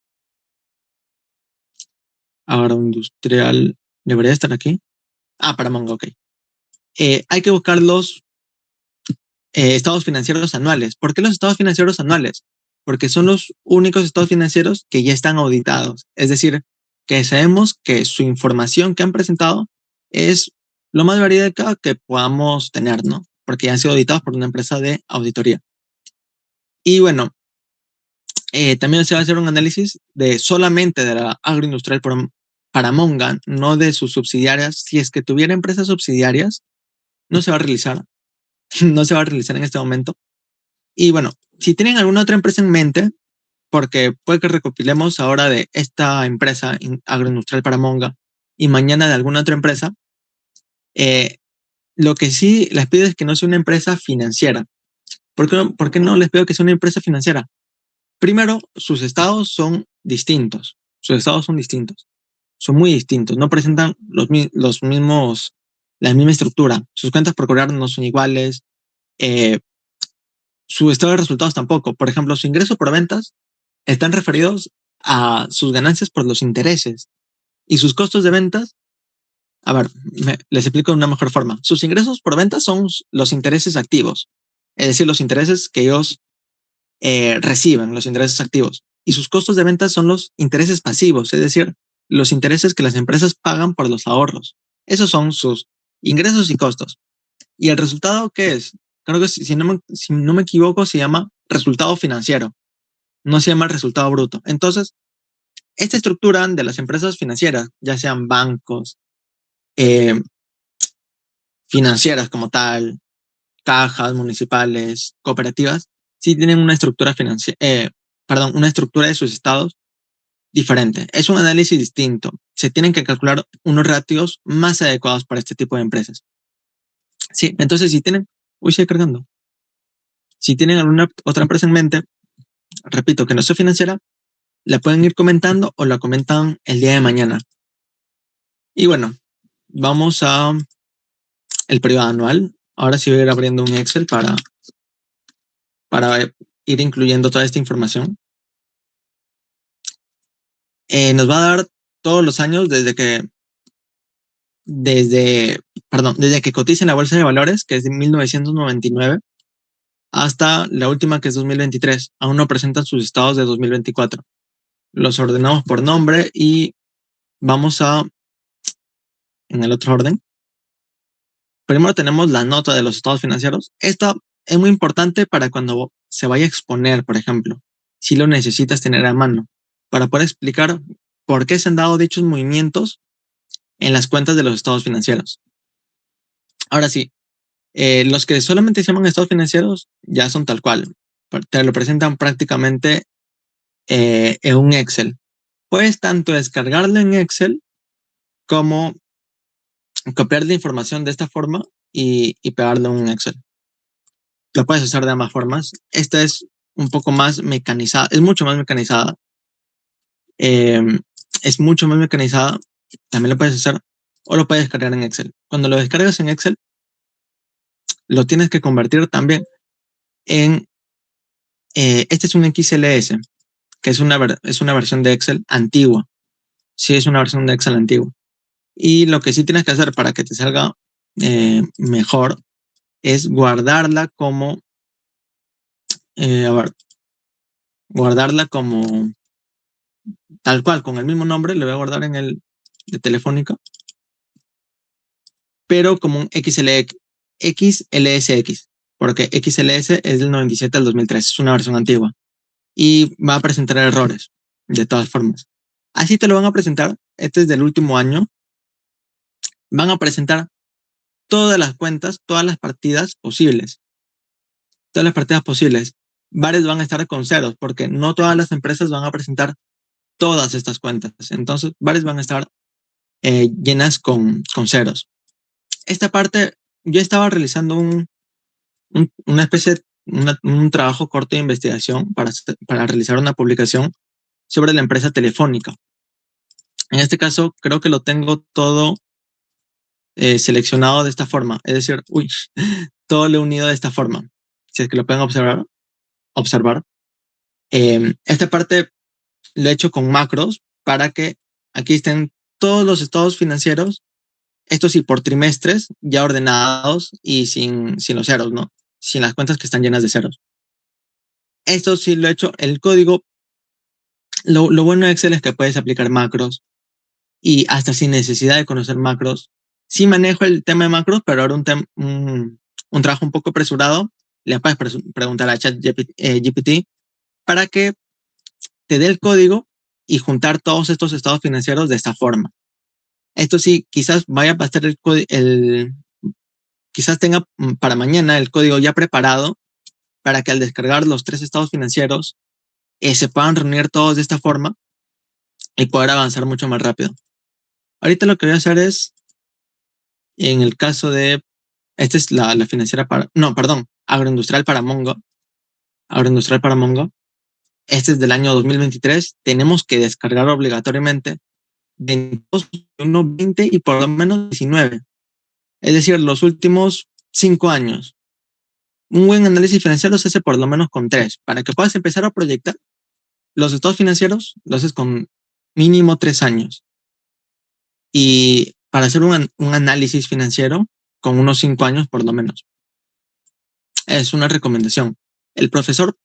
[SPEAKER 2] Agroindustrial. ¿Debería estar aquí? Para Mongo, ok. Hay que buscar los estados financieros anuales. ¿Por qué los estados financieros anuales? Porque son los únicos estados financieros que ya están auditados. Es decir, que sabemos que su información que han presentado es lo más verídica que podamos tener, ¿no? Porque ya han sido auditados por una empresa de auditoría. Y bueno, también se va a hacer un análisis solamente de la agroindustrial para Monga, no de sus subsidiarias. Si es que tuviera empresas subsidiarias, no se va a realizar. No se va a realizar en este momento. Y bueno, si tienen alguna otra empresa en mente, porque puede que recopilemos ahora de esta empresa agroindustrial para Monga y mañana de alguna otra empresa, lo que sí les pido es que no sea una empresa financiera. ¿Por qué no les pido que sea una empresa financiera? Primero, sus estados son distintos. Son muy distintos. No presentan la misma estructura. Sus cuentas por cobrar no son iguales. Su estado de resultados tampoco. Por ejemplo, su ingreso por ventas están referidos a sus ganancias por los intereses. Y sus costos de ventas, a ver, les explico de una mejor forma. Sus ingresos por ventas son los intereses activos. Es decir, los intereses que ellos reciben, los intereses activos. Y sus costos de ventas son los intereses pasivos, es decir, los intereses que las empresas pagan por los ahorros. Esos son sus ingresos y costos. ¿Y el resultado qué es? creo que si no me equivoco, se llama resultado financiero, no se llama resultado bruto. Entonces, esta estructura de las empresas financieras, ya sean bancos, eh, financieras como tal, cajas municipales, cooperativas, sí tienen una estructura una estructura de sus estados diferente. Es un análisis distinto. Se tienen que calcular unos ratios más adecuados para este tipo de empresas. Sí, entonces si tienen, sigue cargando. Si tienen alguna otra empresa en mente, repito, que no sea financiera, la pueden ir comentando o la comentan el día de mañana. Y bueno, vamos a el periodo anual. Ahora sí voy a ir abriendo un Excel para ir incluyendo toda esta información. Nos va a dar todos los años desde que cotiza en la bolsa de valores, que es de 1999, hasta la última, que es 2023. Aún no presentan sus estados de 2024. Los ordenamos por nombre y vamos en el otro orden. Primero tenemos la nota de los estados financieros. Esta es muy importante para cuando se vaya a exponer, por ejemplo, si lo necesitas tener a mano, para poder explicar por qué se han dado dichos movimientos en las cuentas de los estados financieros. Ahora sí, los que solamente se llaman estados financieros ya son tal cual. Te lo presentan prácticamente en un Excel. Puedes tanto descargarlo en Excel como copiar la información de esta forma y pegarlo en un Excel. Lo puedes usar de ambas formas. Esta es un poco más mecanizada, es mucho más mecanizada. Es mucho más mecanizada. También lo puedes hacer o lo puedes descargar en Excel. Cuando lo descargas en Excel, lo tienes que convertir también en... este es un XLS, que es una versión de Excel antigua. Sí, es una versión de Excel antigua. Y lo que sí tienes que hacer para que te salga mejor es guardarla como... guardarla como tal cual, con el mismo nombre, le voy a guardar en el de Telefónica, pero como un XLSX, porque XLS es del 97 al 2003, es una versión antigua y va a presentar errores de todas formas. Así te lo van a presentar, este es del último año, van a presentar todas las cuentas, todas las partidas posibles. Todas las partidas posibles. Varias van a estar con ceros, porque no todas las empresas van a presentar todas estas cuentas. Entonces, varias van a estar llenas con ceros. Esta parte, yo estaba realizando una especie, un trabajo corto de investigación para realizar una publicación sobre la empresa Telefónica. En este caso, creo que lo tengo todo seleccionado de esta forma. Es decir, todo lo he unido de esta forma. Si es que lo pueden observar. Esta parte lo he hecho con macros para que aquí estén todos los estados financieros, estos sí por trimestres, ya ordenados y sin los ceros, ¿no? Sin las cuentas que están llenas de ceros. Esto sí lo he hecho. El código, lo bueno de Excel es que puedes aplicar macros y hasta sin necesidad de conocer macros. Sí manejo el tema de macros, pero ahora un trabajo un poco apresurado, le puedes preguntar a ChatGPT para que te dé el código y juntar todos estos estados financieros de esta forma. Esto sí, quizás vaya a pasar quizás tenga para mañana el código ya preparado para que al descargar los 3 estados financieros se puedan reunir todos de esta forma y poder avanzar mucho más rápido. Ahorita lo que voy a hacer es, en el caso de, esta es la financiera agroindustrial para Mongo. Agroindustrial para Mongo. Este es del año 2023. Tenemos que descargar obligatoriamente 22, 20 y por lo menos 19. Es decir, los últimos 5 años. Un buen análisis financiero se hace por lo menos con 3. Para que puedas empezar a proyectar los estados financieros, lo haces con mínimo 3 años. Y para hacer un análisis financiero, con unos 5 años por lo menos. Es una recomendación. El profesor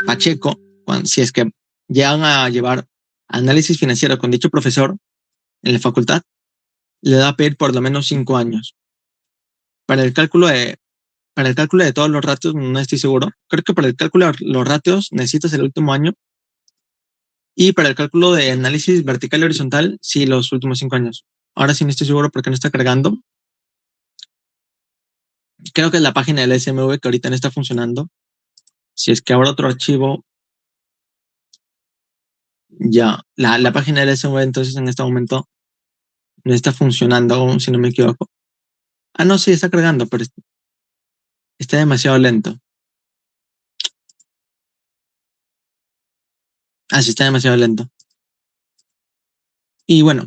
[SPEAKER 2] Pacheco, si es que llegan a llevar análisis financiero con dicho profesor en la facultad, le da a pedir por lo menos 5 años. Para el cálculo de para el cálculo de todos los ratios no estoy seguro. Creo que para el cálculo de los ratios necesitas el último año. Y para el cálculo de análisis vertical y horizontal, sí, los últimos 5 años. Ahora sí no estoy seguro porque no está cargando. Creo que es la página del SMV que ahorita no está funcionando. Si es que ahora otro archivo, ya, la página del SMV entonces en este momento no está funcionando aún, si no me equivoco. Ah, no, sí, está cargando, pero está demasiado lento. Ah, sí, está demasiado lento. Y bueno,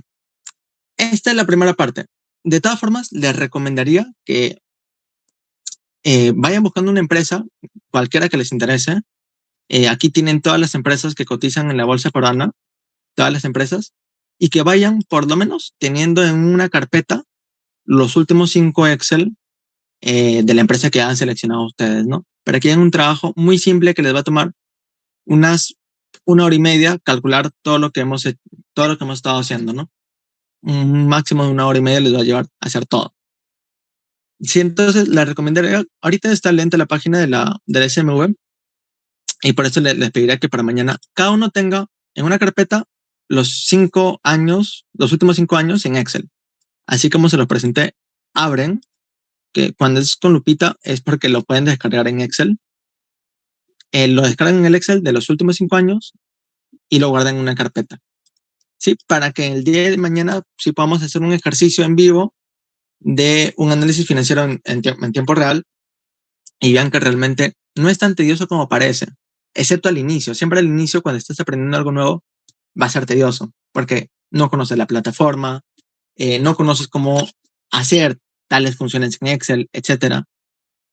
[SPEAKER 2] esta es la primera parte. De todas formas, les recomendaría que vayan buscando una empresa, cualquiera que les interese. Aquí tienen todas las empresas que cotizan en la bolsa peruana, todas las empresas, y que vayan por lo menos teniendo en una carpeta los últimos 5 Excel de la empresa que han seleccionado ustedes, ¿no? Para que hagan un trabajo muy simple que les va a tomar unas 1 hora y media calcular todo lo que hemos estado haciendo, ¿no? Un máximo de 1 hora y media les va a llevar a hacer todo. Sí, entonces les recomendaría, ahorita está lenta la página de la SMV y por eso les pediría que para mañana cada uno tenga en una carpeta los 5 años, los últimos 5 años en Excel. Así como se los presenté, abren, que cuando es con lupita es porque lo pueden descargar en Excel. Lo descargan en el Excel de los últimos 5 años y lo guardan en una carpeta. ¿Sí? Para que el día de mañana sí podamos hacer un ejercicio en vivo de un análisis financiero en tiempo real y vean que realmente no es tan tedioso como parece, excepto al inicio. Siempre al inicio, cuando estás aprendiendo algo nuevo, va a ser tedioso porque no conoces la plataforma, no conoces cómo hacer tales funciones en Excel, etcétera,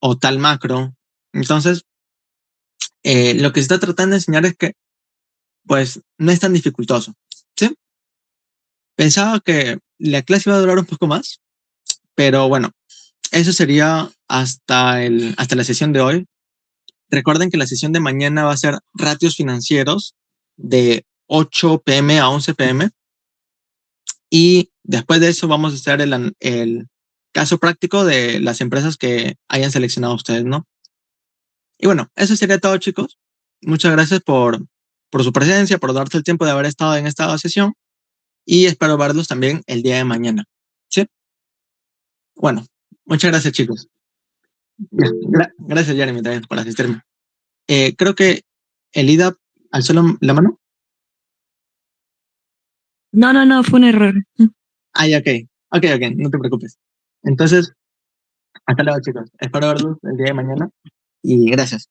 [SPEAKER 2] o tal macro. Entonces, lo que se está tratando de enseñar es que, pues, no es tan dificultoso. ¿Sí? Pensaba que la clase iba a durar un poco más, pero bueno, eso sería hasta la sesión de hoy. Recuerden que la sesión de mañana va a ser ratios financieros de 8 p.m. a 11 p.m. Y después de eso vamos a hacer el caso práctico de las empresas que hayan seleccionado ustedes, ¿no? Y bueno, eso sería todo, chicos. Muchas gracias por su presencia, por darse el tiempo de haber estado en esta sesión y espero verlos también el día de mañana. ¿Sí? Bueno, muchas gracias, chicos. Gracias, Jeremy, también por asistirme. Creo que Elida alzó la mano.
[SPEAKER 3] No, no, no, fue un error.
[SPEAKER 2] Ah, ya, ok. Ok, ok, no te preocupes. Entonces, hasta luego, chicos. Espero verlos el día de mañana y gracias.